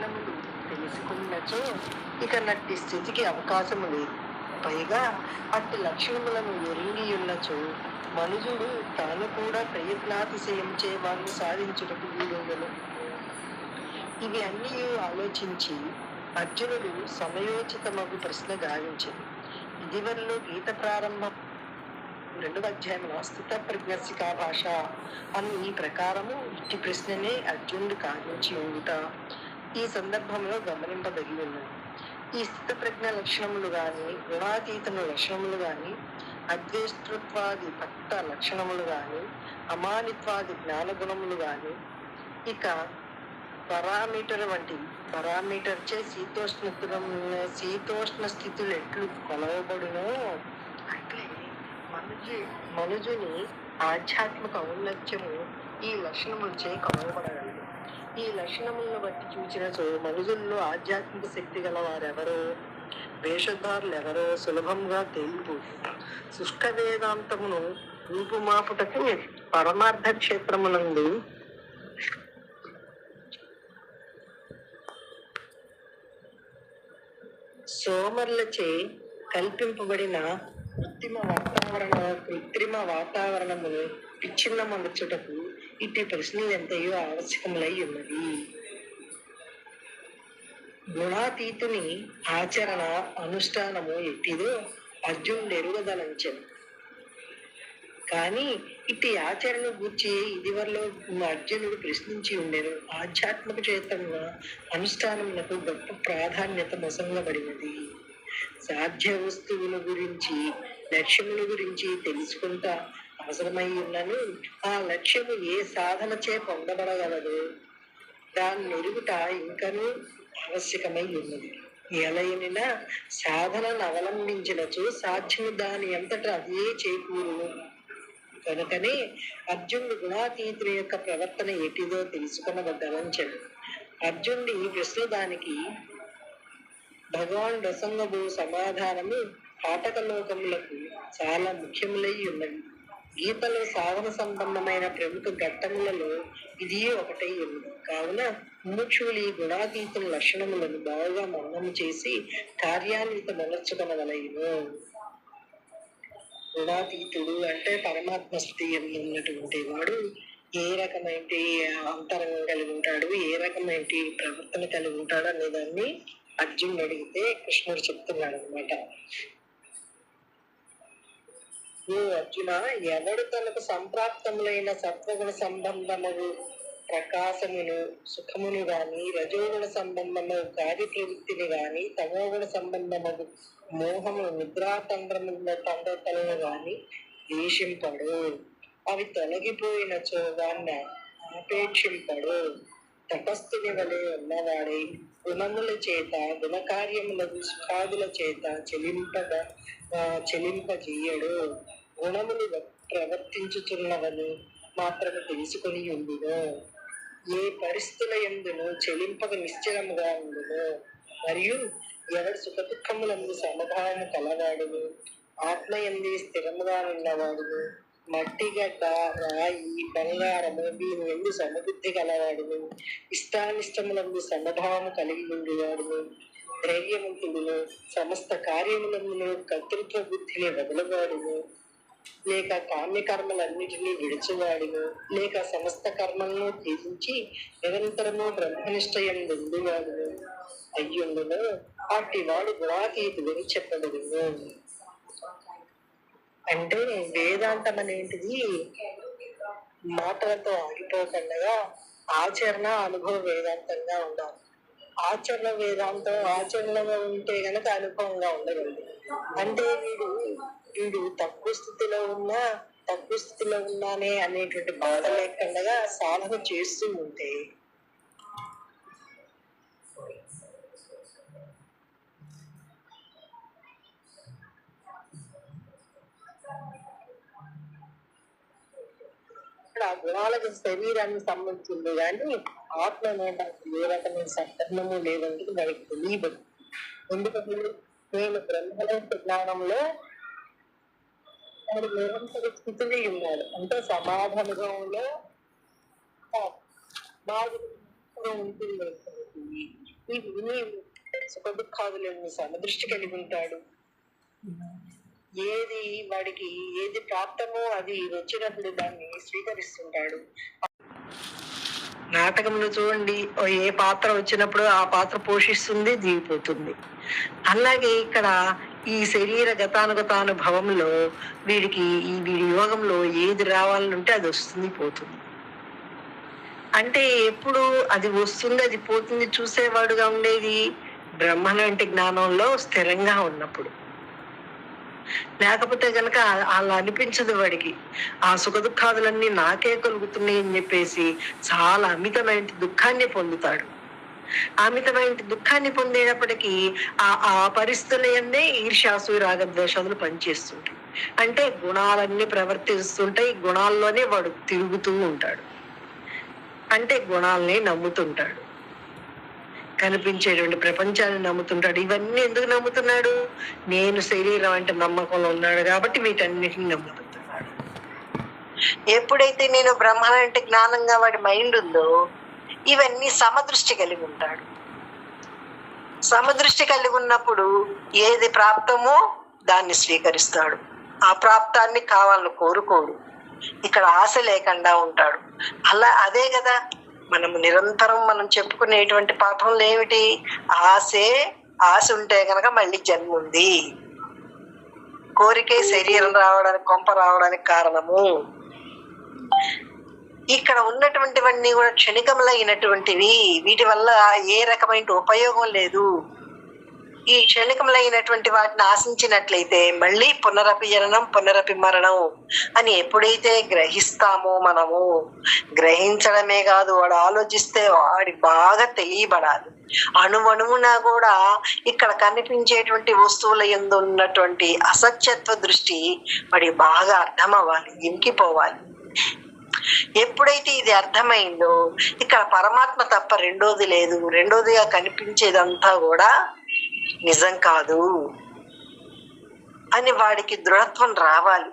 లక్షణములు తెలుసుకున్నచో ఇక నట్టి స్థితికి అవకాశము లేదు. పైగా అట్టి లక్షణములను ఎరిగి ఉన్నచో మనుజుడు తాను కూడా ప్రయత్నాతిశయంచే వారిని సాధించుటకు వీలుండను. ఇవి అన్నీ ఆలోచించి అర్జునుడు సమయోచితమగు ప్రశ్న గావించింది. ఇదివరలో గీత ప్రారంభం 2వ అధ్యాయంలో స్థిత ప్రజ్ఞసికా భాష అని ఈ ప్రకారము ఇట్టి ప్రశ్ననే అర్జునుడు కావించి ఉండుట ఈ సందర్భంలో గమనింపదగి ఉన్నది. ఈ స్థిత ప్రజ్ఞ లక్షణములు గాని, గుణాతీతన లక్షణములు గాని, అద్వేష్టృత్వాది భక్త లక్షణములు గాని, అమానిత్వాది జ్ఞాన గుణములు గాని, ఇక పరామీటర్ వంటివి. పరామీటర్ చే శీతోష్ణ స్థితులు ఎట్లు కొలవబడునో అట్లే మనుజుని ఆధ్యాత్మిక ఔన్నత్యము ఈ లక్షణములచే కొలవబడగలదు. ఈ లక్షణములను బట్టి చూచినచో మనుజుల్లో ఆధ్యాత్మిక శక్తి గల వారెవరో, వేషధారులు ఎవరో సులభంగా తేలిపోదు. శుష్క వేదాంతమును రూపుమాపుటకు పరమార్థ క్షేత్రమునందు సోమర్లచే కల్పింపబడిన కృత్రిమ వాతావరణమును విచ్ఛిన్నమగుచుటకు ఇట్టి ప్రశ్నలు ఎంతయో ఆవశ్యకములై ఉన్నది. గుణాతీతుని ఆచరణ అనుష్ఠానము ఎట్టిదో అర్జునుడు ఎరుగదలంచెను. కానీ ఇట్టి ఆచరణ గూర్చి ఇదివరలో అర్జునుడు ప్రశ్నించి ఉండెను. ఆధ్యాత్మిక చేతన అనుష్ఠానమునకు గొప్ప ప్రాధాన్యత మొసంగబడినది. సాధ్య వస్తువుల గురించి, లక్ష్యముల గురించి తెలుసుకుంటా అవసరమై ఉన్నను. ఆ లక్ష్యము ఏ సాధనచే పొందబడగలదు దాన్ని ఎరుగుట ఇంకనూ ఆవశ్యకమై ఉన్నది. ఎలయనినా సాధనను అవలంబించినచో సాధ్యము దాని అంతటా అదే చేకూరును. కనుకనే అర్జునుడు గుణాతీతుల యొక్క ప్రవర్తన ఎటిదో తెలుసుకున్నదలంచడు. అర్జునుడి ఈ ప్రశ్న దానికి భగవాన్ రసంగబు సమాధానము పాఠకలోకములకు చాలా ముఖ్యములై ఉన్నది. గీతలో సాధన సంబంధమైన ప్రముఖ ఘట్టములలో ఇది ఒకటై ఉన్నది. కావున ముముక్షువులు ఈ గుణాతీతుల లక్షణములను బాగా మననము చేసి కార్యాన్విత మొనర్చుకొనవలయును. గుణాతీతుడు అంటే పరమాత్మ స్థితి ఉన్నటువంటి వాడు ఏ రకమైన అంతరంగం కలిగి ఉంటాడు, ఏ రకమైన ప్రవర్తన కలిగి ఉంటాడు అనేదాన్ని అర్జునుడు అడిగితే కృష్ణుడు చెప్తున్నాడు అనమాట. ఓ అర్జున, ఎవడు తనకు సంప్రాప్తములైన సత్వగుణ సంబంధము ప్రకాశమును సుఖమును గాని, రజోగుణ సంబంధము కార్యప్రవృత్తిని గాని, తమోగుణ సంబంధము మోహము తండ్రతలను గాని ద్వేషింపడు. అవి తొలగిపోయినచో వాణ్ణి ఆపేక్షింపడు. తపస్సుని వలె ఉన్నవాడై గుణముల చేత గుణకార్యములకు సుఖాదుల చేత చెలింపజేయడు. గుణములు ప్రవర్తించుతున్నవని మాత్రమే తెలుసుకొని ఉండును. ఏ పరిస్థితుల యందును చెలింపక నిశ్చలముగా ఉండును. మరియు ఎవడు సుఖ దుఃఖములందు సమభావము కలవాడును, ఆత్మయందు స్థిరముగా ఉన్నవాడును, మట్టిగడ్డ రాయి బంగారము దీని ఎందు సమబుద్ధి కలవాడును, ఇష్టానిష్టములందు సమభావము కలిగి ఉండేవాడును, ధైర్యవంతుడును, సమస్త కార్యములందును కర్తృత్వ బుద్ధిని వదలవాడును, లేక కామ్యకర్మలన్నిటినీ విడిచివాడును, లేక సమస్త కర్మలను త్యజించి నిరంతరము బ్రహ్మనిష్టయందు ఉండువాడును అయ్యుండును. అట్టి వాడు గుణాతీతుడని చెప్పబడును. అంటే వేదాంతం అనేటిది మాటలతో ఆగిపోకుండా ఆచరణ అనుభవ వేదాంతంగా ఉండాలి. ఆచరణగా ఉంటే గనక అనుభవంగా ఉండగలదు. అంటే వీడు తక్కువ స్థితిలో ఉన్నానే అనేటువంటి బాధ లేకుండా సాధన చేస్తూ ఉంటే ఆ గుణాలకు శరీరాన్ని సంబంధించింది కానీ ఆత్మ అనేదానికి ఏ రకమైన సందర్భము లేదంటే దానికి తెలియదు. ఎందుకంటే నేను బ్రహ్మలోక జ్ఞానంలో నిరంతర స్థితిలో ఉన్నాడు. అంటే సమాధానంలో బాగా ఉంటుంది. ఇన్ని సుఖ దుఃఖాదులని సమదృష్టి కలిగి ఉంటాడు. ఏది వాడికి ఏది ప్రాప్తమో అది వచ్చినప్పుడు దాన్ని స్వీకరిస్తుంటాడు. నాటకంలో చూడండి, ఏ పాత్ర వచ్చినప్పుడు ఆ పాత్ర పోషిస్తుంది, దిగిపోతుంది. అలాగే ఇక్కడ ఈ శరీర గతానుగతానుభవంలో వీడికి వీడి యోగంలో ఏది రావాలంటే అది వస్తుంది, పోతుంది. అంటే ఎప్పుడు అది వస్తుంది, అది పోతుంది చూసేవాడుగా ఉండేది బ్రహ్మలాంటి జ్ఞానంలో స్థిరంగా ఉన్నప్పుడు. లేకపోతే గనక అలా అనిపించదు వాడికి. ఆ సుఖ దుఃఖాదులన్నీ నాకే కలుగుతున్నాయి అని చెప్పేసి చాలా అమితమైన దుఃఖాన్ని పొందుతాడు. అమితమైన దుఃఖాన్ని పొందేటప్పటికీ ఆ పరిస్థితుల యందే ఈర్ష్యాసు రాగద్వేషాదులు పనిచేస్తుంటాయి. అంటే గుణాలన్నీ ప్రవర్తిస్తుంటాయి, గుణాల్లోనే వాడు తిరుగుతూ ఉంటాడు. అంటే గుణాలని నమ్ముతుంటాడు, కనిపించేటువంటి ప్రపంచాన్ని నమ్ముతుంటాడు. ఇవన్నీ ఎందుకు నమ్ముతున్నాడు? నేను శరీరం అంటే నమ్మకంలో ఉన్నాడు కాబట్టి వీటన్నిటిని నమ్ముతున్నాడు. ఎప్పుడైతే నేను బ్రహ్మం అంటే జ్ఞానంగా వాడి మైండ్ ఉందో ఇవన్నీ సమదృష్టి కలిగి ఉంటాడు. సమదృష్టి కలిగి ఉన్నప్పుడు ఏది ప్రాప్తమో దాన్ని స్వీకరిస్తాడు. ఆ ప్రాప్తాన్ని కావాలని కోరుకోడు. ఇక్కడ ఆశ లేకుండా ఉంటాడు. అదే కదా మనము నిరంతరం మనం చెప్పుకునేటువంటి పాఠంలో ఏమిటి? ఆశ ఉంటే కనుక మళ్ళీ జన్మ ఉంది. కోరికే శరీరం రావడానికి, కొంప రావడానికి కారణము. ఇక్కడ ఉన్నటువంటివన్నీ కూడా క్షణికములైనటువంటివి. వీటి వల్ల ఏ రకమైన ఉపయోగం లేదు. ఈ క్షణికములైనటువంటి వాటిని ఆశించినట్లయితే మళ్ళీ పునరపి జననం పునరపి మరణం అని ఎప్పుడైతే గ్రహిస్తామో, మనము గ్రహించడమే కాదు, వాడు ఆలోచిస్తే వాడి బాగా తెలియబడాలి. అణువణువున కూడా ఇక్కడ కనిపించేటువంటి వస్తువుల యందు ఉన్నటువంటి అసత్యత్వ దృష్టి వాడికి బాగా అర్థం అవ్వాలి, ఇంకిపోవాలి. ఎప్పుడైతే ఇది అర్థమైందో ఇక్కడ పరమాత్మ తప్ప రెండోది లేదు, రెండోదిగా కనిపించేదంతా కూడా నిజం కాదు అని వాడికి దృఢత్వం రావాలి.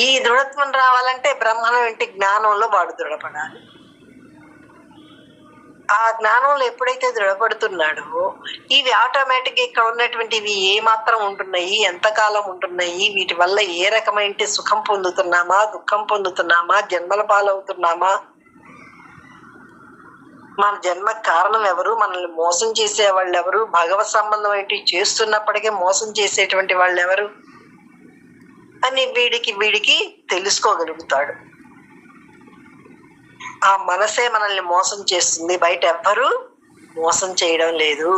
ఈ దృఢత్వం రావాలంటే బ్రహ్మం వంటి జ్ఞానంలో వాడు దృఢపడాలి. ఆ జ్ఞానంలో ఎప్పుడైతే దృఢపడుతున్నాడో ఇవి ఆటోమేటిక్ ఇక్కడ ఉన్నటువంటివి ఏ మాత్రం ఉంటున్నాయి, ఎంతకాలం ఉంటున్నాయి, వీటి వల్ల ఏ రకమైన సుఖం పొందుతున్నామా, దుఃఖం పొందుతున్నామా, జన్మల పాలవుతున్నామా, మన జన్మ కారణం ఎవరు, మనల్ని మోసం చేసే వాళ్ళు ఎవరు, భగవత్ సంబంధం ఏంటి చేస్తున్నప్పటికీ మోసం చేసేటువంటి వాళ్ళు ఎవరు అని వీడికి తెలుసుకోగలుగుతాడు. ఆ మనసే మనల్ని మోసం చేస్తుంది, బయట ఎవ్వరూ మోసం చేయడం లేదు.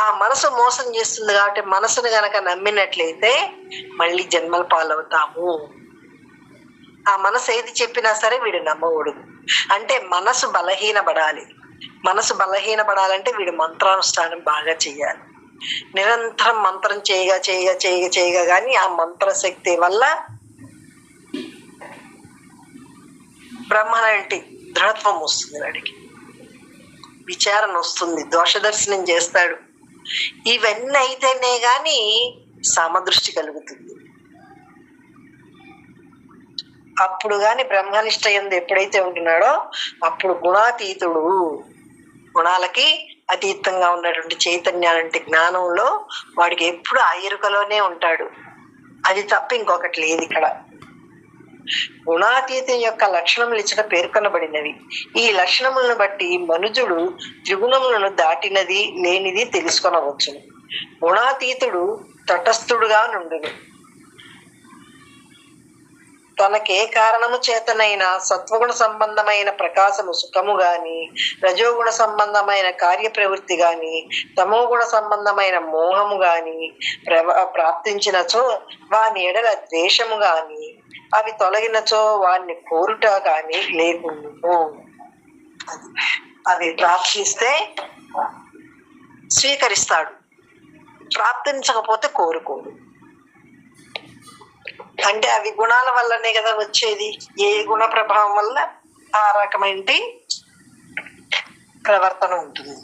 ఆ మనసు మోసం చేస్తుంది కాబట్టి మనసును గనక నమ్మినట్లయితే మళ్ళీ జన్మల పాలవుతాము. ఆ మనసు ఏది చెప్పినా సరే వీడు నమ్మకూడదు. అంటే మనసు బలహీనపడాలి. మనసు బలహీనపడాలంటే వీడు మంత్రానుష్ఠానం బాగా చెయ్యాలి. నిరంతరం మంత్రం చేయగా కానీ ఆ మంత్రశక్తి వల్ల బ్రహ్మలాంటి దృఢత్వం వస్తుంది, వాడికి విచారణ వస్తుంది, దోషదర్శనం చేస్తాడు. ఇవన్నీ అయితేనే గాని సమదృష్టి కలుగుతుంది. అప్పుడు గాని బ్రహ్మనిష్ట యందు ఎప్పుడైతే ఉంటున్నాడో అప్పుడు గుణాతీతుడు, గుణాలకి అతీతంగా ఉన్నటువంటి చైతన్యాలంటే జ్ఞానంలో వాడికి ఎప్పుడు ఆ ఎరుకలోనే ఉంటాడు. అది తప్ప ఇంకొకటి లేదు. ఇక్కడ గుణాతీతం యొక్క లక్షణములు ఇచ్చట పేర్కొనబడినవి. ఈ లక్షణములను బట్టి మనుజుడు త్రిగుణములను దాటినది లేనిది తెలుసుకొనవచ్చును. గుణాతీతుడు తటస్థుడుగా నుండును. తనకే కారణము చేతనైన సత్వగుణ సంబంధమైన ప్రకాశము సుఖము గాని, రజోగుణ సంబంధమైన కార్యప్రవృత్తి గాని, తమోగుణ సంబంధమైన మోహము గాని ప్రాప్తించినచో వాని ఎడల ద్వేషము గాని, అవి తొలగినచో వాడిని కోరుట గాని లేకుండును. అవి ప్రాప్తిస్తే స్వీకరిస్తాడు, ప్రాప్తించకపోతే కోరుకోడు. అంటే అవి గుణాల వల్లనే కదా వచ్చేది. ఏ గుణ ప్రభావం వల్ల ఆ రకమైన ప్రవర్తన ఉంటుంది.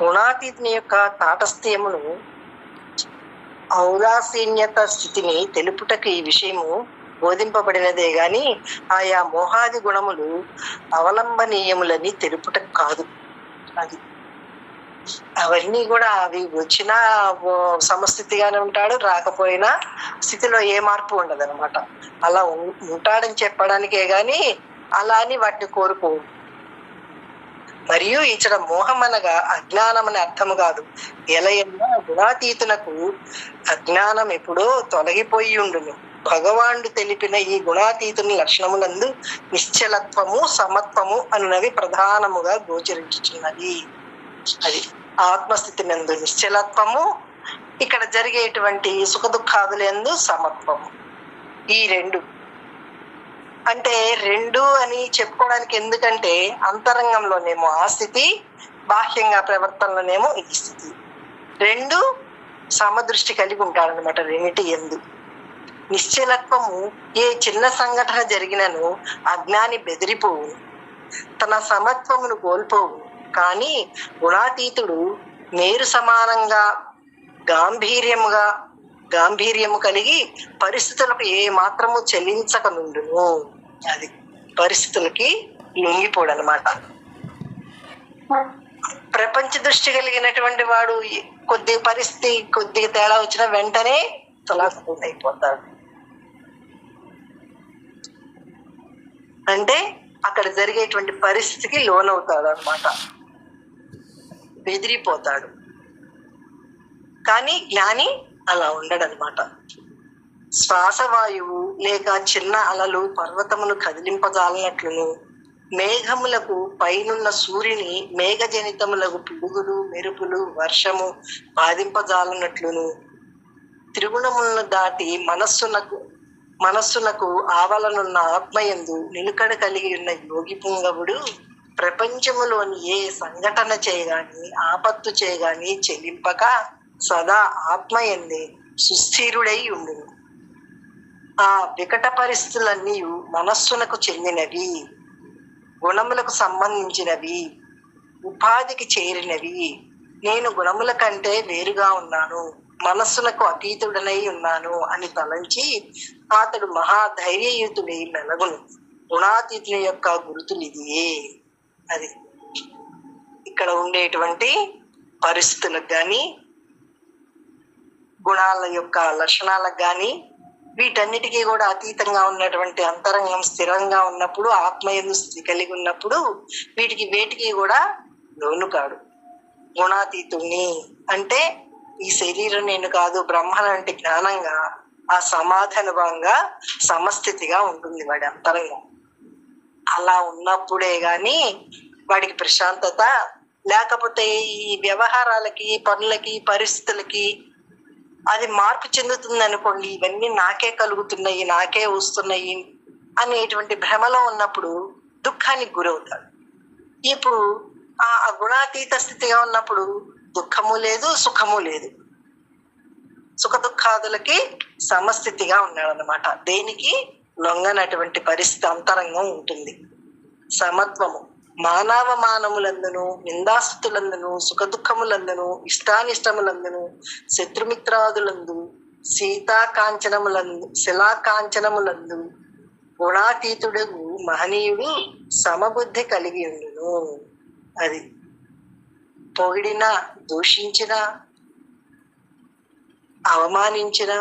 గుణాతీతుని యొక్క తాటస్థ్యమును ఔదాసీన్యత స్థితిని తెలుపుటకు ఈ విషయము బోధింపబడినదే గాని ఆయా మోహాది గుణములు అవలంబనీయములని తెలుపుటకు కాదు. అది అవన్నీ కూడా అవి వచ్చినా సమస్థితిగానే ఉంటాడు, రాకపోయినా స్థితిలో ఏ మార్పు ఉండదు అనమాట. అలా ఉంటాడని చెప్పడానికే గాని అలా అని వాటిని కోరుకో. మరియు ఇచ్చట మోహం అనగా అజ్ఞానం అనే అర్థము కాదు. ఎలయన్నా గుణాతీతునకు అజ్ఞానం ఎప్పుడో తొలగిపోయి ఉండును. భగవానుడు తెలిపిన ఈ గుణాతీతుని లక్షణములందు నిశ్చలత్వము సమత్వము అన్నవి ప్రధానముగా గోచరించుచున్నది. అది ఆత్మస్థితి నందు నిశ్చలత్వము, ఇక్కడ జరిగేటువంటి సుఖ దుఃఖాదులందు సమత్వము. ఈ రెండు అంటే రెండు అని చెప్పుకోవడానికి ఎందుకంటే అంతరంగంలోనేమో ఆ స్థితి, బాహ్యంగా ప్రవర్తనలోనేమో ఈ స్థితి, రెండు సమదృష్టి కలిగి ఉంటాడనమాట. రెండిటి ఎందు నిశ్చలత్వము, ఏ చిన్న సంఘటన జరిగినను అజ్ఞాని బెదిరిపోవు, తన సమత్వమును కోల్పోవు. కానీ గుణాతీతుడు మేరు సమానంగా గాంభీర్యము కలిగి పరిస్థితులకు ఏ మాత్రము చెల్లించక నుండును. అది పరిస్థితులకి లొంగిపోడనమాట. ప్రపంచ దృష్టి కలిగినటువంటి వాడు కొద్దిగా తేడా వచ్చిన వెంటనే తొలగిపోతుంది అయిపోతాడు. అంటే అక్కడ జరిగేటువంటి పరిస్థితికి లోనవుతాడు అనమాట, బెదిరిపోతాడు. కానీ జ్ఞాని అలా ఉండడనమాట. శ్వాసవాయువు లేక చిన్న అలలు పర్వతమును కదిలింపజాలనట్లును, మేఘములకు పైనున్న సూర్యుని మేఘజనితములకు పిడుగులు మెరుపులు వర్షము బాధింపజాలనట్లును, త్రిగుణములను దాటి మనస్సునకు ఆవలనున్న ఆత్మయందు నిలుకడ కలిగి ఉన్న యోగి పుంగవుడు ప్రపంచములోని ఏ సంఘటన చేయగాని ఆపత్తు చేయగాని చెల్లింపక సదా ఆత్మయందే సుస్థిరుడై ఉండును. ఆ వికట పరిస్థితులన్నీ మనస్సునకు చెందినవి, గుణములకు సంబంధించినవి, ఉపాధికి చేరినవి. నేను గుణముల కంటే వేరుగా ఉన్నాను, మనస్సునకు అతీతుడనై ఉన్నాను అని తలంచి అతడు మహాధైర్యయుతుడై మెలగును. గుణాతీతుని యొక్క గుర్తులు ఇదియే. అది ఇక్కడ ఉండేటువంటి పరిస్థితులకు కానీ గుణాల యొక్క లక్షణాలకు కానీ వీటన్నిటికీ కూడా అతీతంగా ఉన్నటువంటి అంతరంగం స్థిరంగా ఉన్నప్పుడు, ఆత్మయందు స్థితి కలిగి ఉన్నప్పుడు వేటికి కూడా లోను కాడు. గుణాతీతుణ్ణి అంటే ఈ శరీరం నేను కాదు, బ్రహ్మలంటే జ్ఞానంగా ఆ సమాధానుభవంగా సమస్థితిగా ఉంటుంది వాడి అంతరంగం. అలా ఉన్నప్పుడే గాని వాడికి ప్రశాంతత. లేకపోతే ఈ వ్యవహారాలకి, పనులకి, పరిస్థితులకి అది మార్పు చెందుతుంది అనుకోండి, ఇవన్నీ నాకే కలుగుతున్నాయి, నాకే వస్తున్నాయి అనేటువంటి భ్రమలో ఉన్నప్పుడు దుఃఖానికి గురవుతాడు. ఇప్పుడు ఆ గుణాతీత స్థితిగా ఉన్నప్పుడు దుఃఖము లేదు, సుఖము లేదు, సుఖ దుఃఖాదులకి సమస్థితిగా ఉన్నాడు అనమాట. దేనికి లొంగనటువంటి పరిస్థితి అంతరంగం ఉంటుంది. సమత్వము మానవమానములందును, నిందాస్తులందును, సుఖ దుఃఖములందును, ఇష్టానిష్టములందును, శత్రుమిత్రాదులందు, శిలాకాంచనములందు గుణాతీతుడు మహనీయుడు సమబుద్ధి కలిగి ఉండును. అది పొగిడిన, దూషించిన, అవమానించిన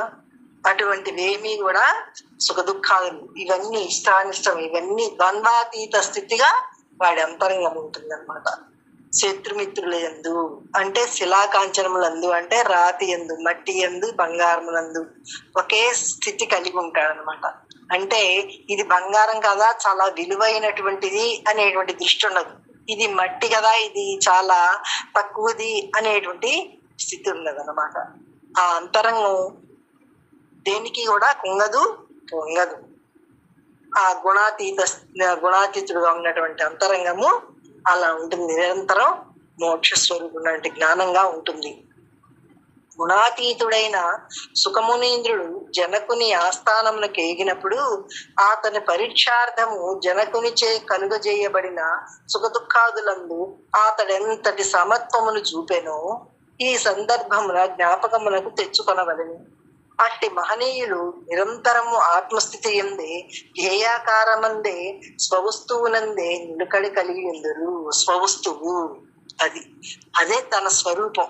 అటువంటివేమీ కూడా సుఖ దుఃఖాలు, ఇవన్నీ ఇష్టానిష్టం, ఇవన్నీ ద్వంద్వాతీత స్థితిగా వాడి అంతరంగం ఉంటుంది అనమాట. శత్రుమిత్రుల యందు అంటే శిలాకాంచనములందు అంటే రాతి యందు, మట్టి యందు, బంగారములందు ఒకే స్థితి కలిగి ఉంటాడనమాట. అంటే ఇది బంగారం కదా, చాలా విలువైనటువంటిది అనేటువంటి దృష్టి ఉండదు. ఇది మట్టి కదా, ఇది చాలా తక్కువది అనేటువంటి స్థితి ఉండదు అనమాట. ఆ అంతరంగం దేనికి కూడా కుంగదు, పొంగదు. ఆ గుణాతీతుడుగా ఉన్నటువంటి అంతరంగము అలా ఉంటుంది. నిరంతరం మోక్ష స్వరూపం జ్ఞానంగా ఉంటుంది. గుణాతీతుడైన సుఖమునీంద్రుడు జనకుని ఆస్థానమునకు ఎగినప్పుడు అతని పరీక్షార్థము జనకునిచే కలుగజేయబడిన సుఖదుఖాదులందు అతడెంతటి సమత్వమును చూపెనో ఈ సందర్భమున జ్ఞాపకమునకు తెచ్చుకొనవలెను. అట్టి మహనీయులు నిరంతరము ఆత్మస్థితి ఎందే ధ్యేయాకారమందే స్వవస్తువునందే నిలుకడి కలిగి ఉందరు. స్వవస్తువు అదే తన స్వరూపం,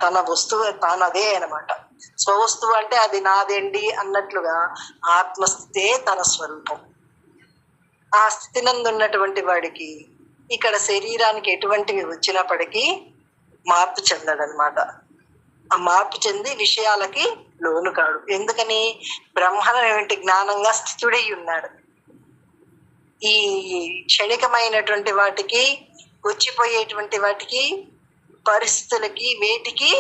తన వస్తువు తానదే అనమాట. స్వవస్తువు అంటే అది నాదేండి అన్నట్లుగా ఆత్మస్థితే తన స్వరూపం. ఆ స్థితి నందు ఉన్నటువంటి వాడికి ఇక్కడ శరీరానికి ఎటువంటివి వచ్చినప్పటికీ మార్పు చెందడనమాట. ఆ మార్పు చెంది విషయాలకి లోను కాడు. ఎందుకని? బ్రహ్మనేటువంటి జ్ఞానంగా స్థితుడై ఉన్నాడు. ఈ క్షణికమైనటువంటి వాటికి, వచ్చిపోయేటువంటి వాటికి, పరిస్థితులకి, వేటికి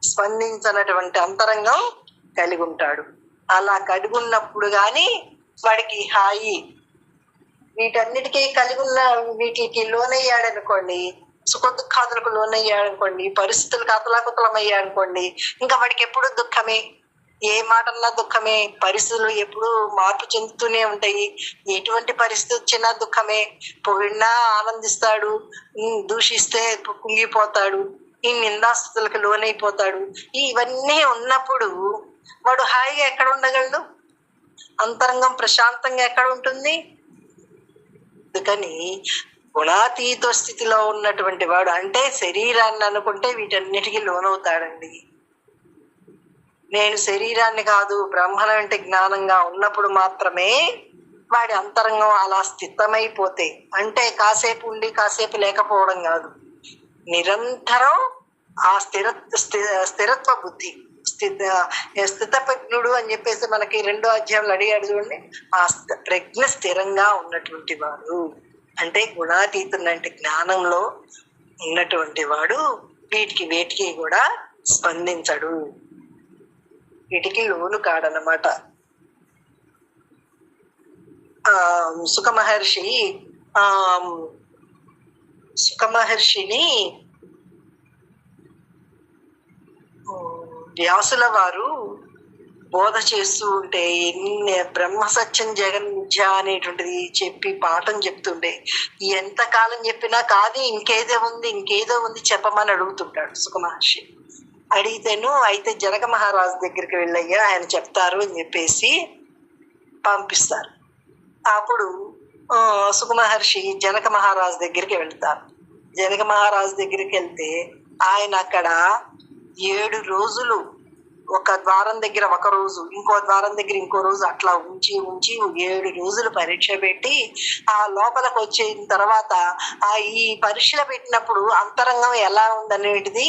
స్పందించనటువంటి అంతరంగం కలిగి ఉంటాడు. అలా కలిగి ఉన్నప్పుడు గాని వాడికి హాయి. వీటన్నిటికీ కలిగి ఉన్న వీటికి లోనయ్యాడనుకోండి, సుఖ దుఃఖాదులకు లోనయ్యాడనుకోండి, పరిస్థితులకు అతలాకుతలమయ్యాడనుకోండి, ఇంకా వాడికి ఎప్పుడు దుఃఖమే. ఏ మాటన్నా దుఃఖమే. పరిస్థితులు ఎప్పుడు మార్పు చెందుతూనే ఉంటాయి. ఎటువంటి పరిస్థితి వచ్చినా దుఃఖమే. పొగిడినా ఆనందిస్తాడు, దూషిస్తే కుంగిపోతాడు, ఈ నిందాస్తులకు లోనైపోతాడు. ఇవన్నీ ఉన్నప్పుడు వాడు హాయిగా ఎక్కడ ఉండగలడు? అంతరంగం ప్రశాంతంగా ఎక్కడ ఉంటుంది? అందుకని గుణాతీత స్థితిలో ఉన్నటువంటి వాడు, అంటే శరీరాన్ని అనుకుంటే వీటన్నిటికీ లోనవుతాడండి. నేను శరీరాన్ని కాదు, బ్రహ్మనంటే జ్ఞానంగా ఉన్నప్పుడు మాత్రమే వాడి అంతరంగం అలా స్థితమైపోతే, అంటే కాసేపు ఉండి కాసేపు లేకపోవడం కాదు, నిరంతరం ఆ స్థిరత్వ బుద్ధి, స్థితప్రజ్ఞుడు అని చెప్పేసి మనకి 2వ అధ్యాయంలో అడిగాడు చూడండి. ఆ ప్రజ్ఞ స్థిరంగా ఉన్నటువంటి వాడు అంటే గుణాతీతుడు, అంటే జ్ఞానంలో ఉన్నటువంటి వాడు వేటికి కూడా స్పందించడు, వీటికి లోను కాడనమాట. సుఖ మహర్షిని వ్యాసుల వారు బోధ చేస్తూ ఉంటే బ్రహ్మ సత్యం జగన్ మిథ్య అనేటువంటిది చెప్పి పాఠం చెప్తుండే, ఎంతకాలం చెప్పినా కాదు ఇంకేదో ఉంది చెప్పమని అడుగుతుంటాడు సుఖ మహర్షి. అడిగితేను అయితే జనక మహారాజు దగ్గరికి వెళ్ళయ్యా, ఆయన చెప్తారు అని చెప్పేసి పంపిస్తారు. అప్పుడు సుఖ మహర్షి జనక మహారాజు దగ్గరికి వెళ్తారు. జనక మహారాజు దగ్గరికి వెళ్తే ఆయన అక్కడ 7 రోజులు ఒక ద్వారం దగ్గర ఒక రోజు, ఇంకో ద్వారం దగ్గర ఇంకో రోజు, అట్లా ఉంచి 7 రోజులు పరీక్ష పెట్టి ఆ లోపలికి వచ్చిన తర్వాత ఈ పరీక్షలు పెట్టినప్పుడు అంతరంగం ఎలా ఉందనేటిది,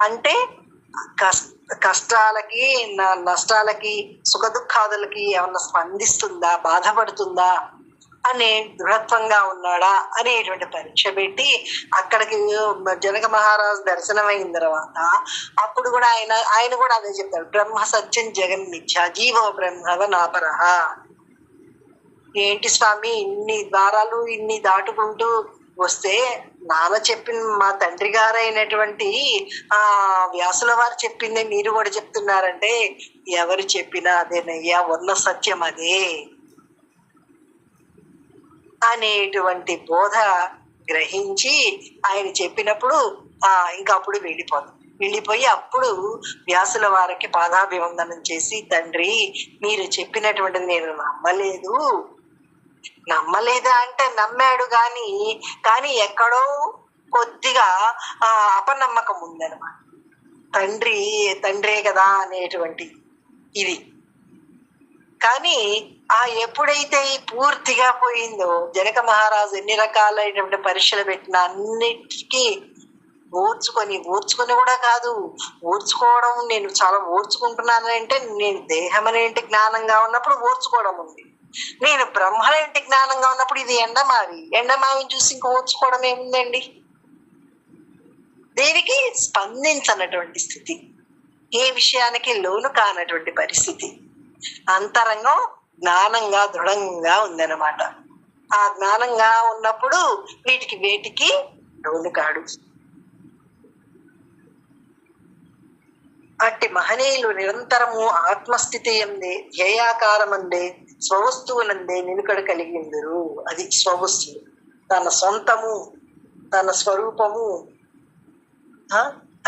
అంటే కష్టాలకి నష్టాలకి సుఖ దుఃఖాదులకి ఏమన్నా స్పందిస్తుందా, బాధపడుతుందా అనే దృఢత్వంగా ఉన్నాడా అనేటువంటి పరీక్ష పెట్టి అక్కడికి జనక మహారాజు దర్శనం అయిన తర్వాత అప్పుడు కూడా ఆయన కూడా అదే చెప్తాడు, బ్రహ్మ సత్యం జగన్ మిథ్య జీవో బ్రహ్మవ నాపరహ. ఏంటి స్వామి ఇన్ని ద్వారాలు ఇన్ని దాటుకుంటూ వస్తే నాన్న చెప్పిన మా తండ్రి గారైనటువంటి వ్యాసుల వారు చెప్పిందే మీరు కూడా చెప్తున్నారంటే, ఎవరు చెప్పినా అదేనయ్యా, ఉన్న సత్యం అదే అనేటువంటి బోధ గ్రహించి ఆయన చెప్పినప్పుడు ఇంకా అప్పుడు వెళ్ళిపోయి అప్పుడు వ్యాసుల వారికి పాదాభివందనం చేసి, తండ్రి మీరు చెప్పినటువంటిది నేను నమ్మలేదా అంటే నమ్మాడు కానీ ఎక్కడో కొద్దిగా అపనమ్మకం ఉందన్నమాట. తండ్రే కదా అనేటువంటి ఇది. కానీ ఎప్పుడైతే పూర్తిగా పోయిందో, జనక మహారాజు ఎన్ని రకాలైనటువంటి పరీక్షలు పెట్టినా అన్నిటికీ ఓర్చుకొని కూడా కాదు, ఓర్చుకోవడం నేను చాలా ఓర్చుకుంటున్నాను అంటే నేను దేహం అనేంటి జ్ఞానంగా ఉన్నప్పుడు ఓర్చుకోవడం ఉంది, నేను బ్రహ్మనేంటి జ్ఞానంగా ఉన్నప్పుడు ఇది ఎండమావిని చూసి ఇంకా ఓర్చుకోవడం ఏముందండి? దేనికి స్పందించనటువంటి స్థితి, ఏ విషయానికి లోను కానటువంటి పరిస్థితి, అంతరంగం జ్ఞానంగా దృఢంగా ఉందన్నమాట. ఆ జ్ఞానంగా ఉన్నప్పుడు వేటికి లోను కాడు. అట్టి మహనీయులు నిరంతరము ఆత్మస్థితి అందే ధ్యేయాకారమందే స్వవస్తువునందే నిలుకడ కలిగిందరు. అది స్వవస్తువు, తన సొంతము, తన స్వరూపము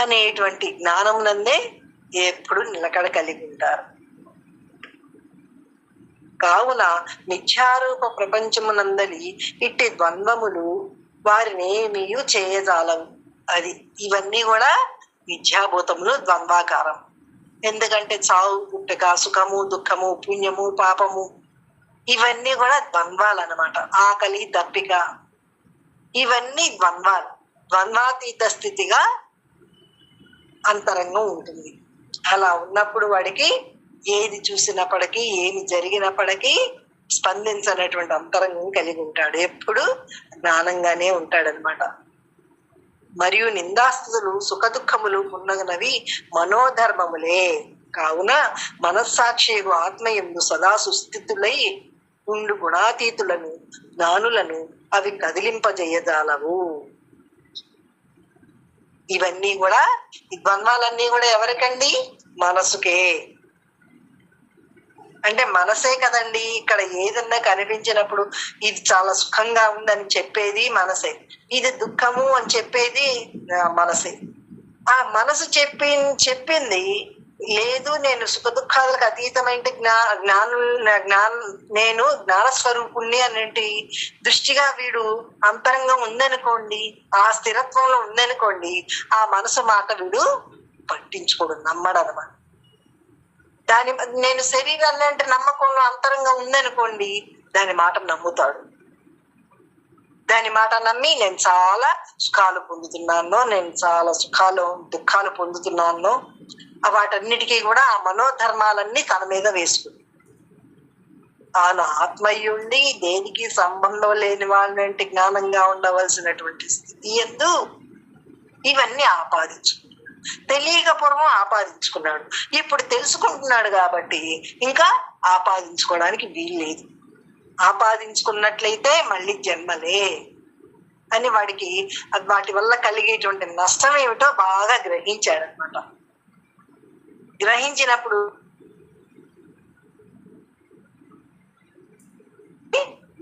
అనేటువంటి జ్ఞానమునందే ఎప్పుడు నిలకడ కలిగి ఉంటారు. కావున మిథ్యారూప ప్రపంచమునందలి ఇట్టి ద్వంద్వములు వారిని ఏమీయూ చేయజాలవు. అది ఇవన్నీ కూడా మిథ్యాభూతములు, ద్వంద్వాకారం. ఎందుకంటే చావు, పుట్టుక, సుఖము, దుఃఖము, పుణ్యము, పాపము ఇవన్నీ కూడా ద్వంద్వాలు అన్నమాట. ఆకలి, దప్పిక ఇవన్నీ ద్వంద్వాలు. ద్వంద్వాతీత స్థితిగా అంతరంగం ఉంటుంది. అలా ఉన్నప్పుడు వాడికి ఏది చూసినప్పటికీ, ఏమి జరిగినప్పటికీ స్పందించనటువంటి అంతరంగం కలిగి ఉంటాడు. ఎప్పుడు జ్ఞానంగానే ఉంటాడనమాట. మరియు నిందాస్తులు సుఖ దుఃఖములు మున్నగనవి మనోధర్మములే. కావున మనస్సాక్షియు ఆత్మయందు సదా సుస్థితులై ఉండు గుణాతీతులను, జ్ఞానులను అవి కదిలింపజేయజాలవు. ఇవన్నీ కూడా, ఈ ద్వంద్వాలన్నీ కూడా ఎవరికండి? మనసుకే. అంటే మనసే కదండి. ఇక్కడ ఏదన్నా కనిపించినప్పుడు ఇది చాలా సుఖంగా ఉందని చెప్పేది మనసే, ఇది దుఃఖము అని చెప్పేది మనసే. ఆ మనసు చెప్పింది లేదు, నేను సుఖ దుఃఖాలకు అతీతమైన నేను జ్ఞానస్వరూపుణ్ణి అనేటి దృష్టిగా వీడు అంతరంగం ఉందనుకోండి, ఆ స్థిరత్వంలో ఉందనుకోండి, ఆ మనసు మాట వీడు పట్టించుకోడు, నమ్మడనమాట. దాని నేను శరీరాన్ని అంటే నమ్మకంలో అంతరంగం ఉందనుకోండి, దాని మాట నమ్ముతాడు. దాని మాట నమ్మి నేను చాలా సుఖాలు పొందుతున్నాను, నేను చాలా దుఃఖాలు పొందుతున్నాను, వాటన్నిటికీ కూడా ఆ మనోధర్మాలన్నీ తన మీద వేసుకుంది. తాను ఆత్మయ్యుండి దేనికి సంబంధం లేని వాళ్ళంటే జ్ఞానంగా ఉండవలసినటువంటి స్థితి ఎందు ఇవన్నీ ఆపాదించుకున్నాడు. తెలియక పూర్వం ఆపాదించుకున్నాడు, ఇప్పుడు తెలుసుకుంటున్నాడు కాబట్టి ఇంకా ఆపాదించుకోవడానికి వీల్లేదు. ఆపాదించుకున్నట్లయితే మళ్ళీ జన్మలే అని వాడికి వాటి వల్ల కలిగేటువంటి నష్టం ఏమిటో బాగా గ్రహించాడు అనమాట. గ్రహించినప్పుడు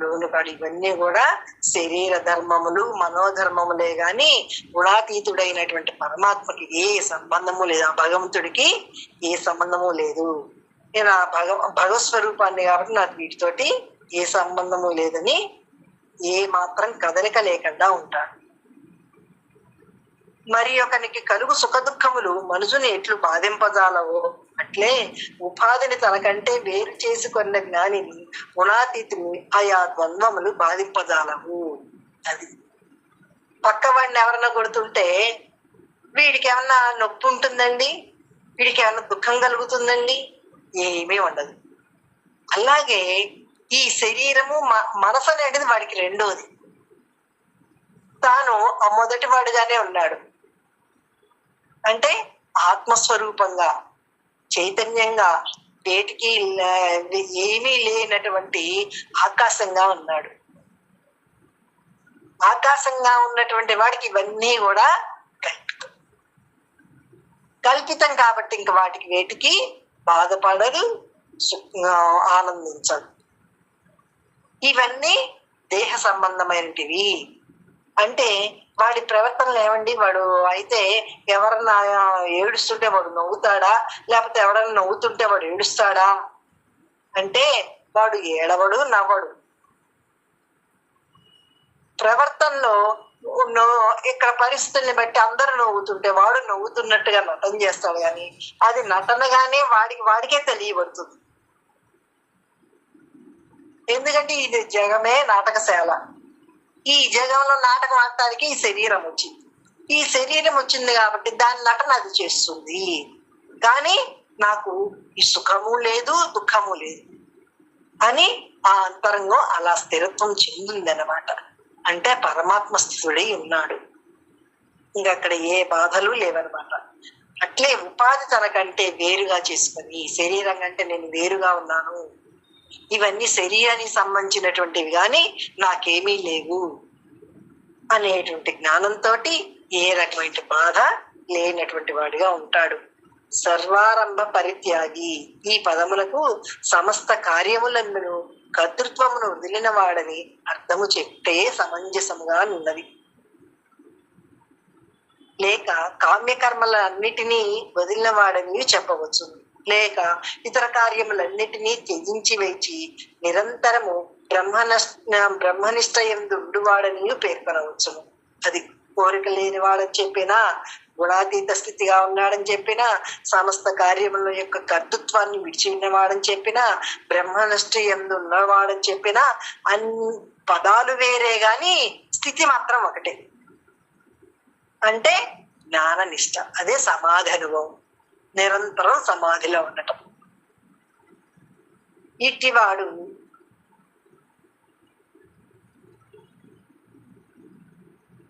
లోనుకాడు ఇవన్నీ కూడా శరీర ధర్మములు, మనోధర్మములే గాని గుణాతీతుడైనటువంటి పరమాత్మకి ఏ సంబంధము లేదు, ఆ భగవంతుడికి ఏ సంబంధము లేదు. నేను ఆ భగవస్వరూపాన్ని కాబట్టి నాకు వీటితోటి ఏ సంబంధము లేదని ఏ మాత్రం కదలిక లేకుండా ఉంటాడు. మరి ఒకనికి కలుగు సుఖ దుఃఖములు మనుషుని ఎట్లు బాధింపజాలవో అట్లే ఉపాధిని తనకంటే వేరు చేసుకున్న జ్ఞానిని, గుణాతీతిని ఆయా ద్వంద్వములు బాధింపజాలవు. అది పక్కవాడిని ఎవరన్నా కొడుతుంటే వీడికి ఏమన్నా నొప్పి ఉంటుందండి, వీడికి ఏమన్నా దుఃఖం కలుగుతుందండి? ఏమీ ఉండదు. అలాగే ఈ శరీరము, మనసు అనేది వాడికి రెండోది. తాను ఆ మొదటి వాడుగానే ఉన్నాడు, అంటే ఆత్మస్వరూపంగా చైతన్యంగా వేటికి ఏమీ లేనటువంటి ఆకాశంగా ఉన్నాడు. ఆకాశంగా ఉన్నటువంటి వాడికి ఇవన్నీ కూడా కల్పితం కాబట్టి ఇంక వాటికి వేటికి బాధపడదు, ఆనందించడు. ఇవన్నీ దేహ సంబంధమైనటివి. అంటే వాడి ప్రవర్తనలు ఏమండి, వాడు అయితే ఎవరన్నా ఏడుస్తుంటే వాడు నవ్వుతాడా, లేకపోతే ఎవరన్నా నవ్వుతుంటే వాడు ఏడుస్తాడా అంటే వాడు ఏడవడు, నవ్వడు. ప్రవర్తనలో ఇక్కడ పరిస్థితుల్ని బట్టి అందరూ నవ్వుతుంటే వాడు నవ్వుతున్నట్టుగా నటన చేస్తాడు, కానీ అది నటనగానే వాడికే తెలియబడుతుంది. ఎందుకంటే ఇది జగమే నాటకశాల. ఈ జగంలో నాటకం ఆడటానికి ఈ శరీరం వచ్చింది. ఈ శరీరం వచ్చింది కాబట్టి దాని నటన అది చేస్తుంది, కానీ నాకు ఈ సుఖము లేదు, దుఃఖము లేదు అని ఆ అంతరంగం అలా స్థిరత్వం చెందింది అన్నమాట. అంటే పరమాత్మ స్థితుడై ఉన్నాడు, ఇంకా అక్కడ ఏ బాధలు లేవన్నమాట. అట్లే ఉపాధి తనకంటే వేరుగా చేసుకొని, ఈ శరీరం కంటే నేను వేరుగా ఉన్నాను, ఇవన్నీ శరీరానికి సంబంధించినటువంటివి కానీ నాకేమీ లేవు అనేటువంటి జ్ఞానంతో ఏ రకమైన బాధ లేనటువంటి వాడిగా ఉంటాడు. సర్వారంభ పరిత్యాగి. ఈ పదములకు సమస్త కార్యములందును కర్తృత్వమును వదిలిన వాడని అర్థము చెప్తే సమంజసముగా ఉన్నది. లేక కామ్యకర్మలన్నిటినీ వదిలిన వాడని చెప్పవచ్చు. లేక ఇతర కార్యములన్నిటినీ త్యజించి వేచి నిరంతరము బ్రహ్మనిష్టయందు ఉండువాడని పేర్కొనవచ్చును. అది కోరిక లేని వాడని చెప్పినా, గుణాతీత స్థితిగా ఉన్నాడని చెప్పినా, సమస్త కార్యముల యొక్క కర్తృత్వాన్ని విడిచి ఉన్నవాడని చెప్పినా, బ్రహ్మనిష్టయందు ఉన్నవాడని చెప్పినా, అన్ని పదాలు వేరే గాని స్థితి మాత్రం ఒకటే. అంటే జ్ఞాన నిష్ట, అదే సమాధి అనుభవం, నిరంతరం సమాధిలో ఉండటం. ఇటివాడు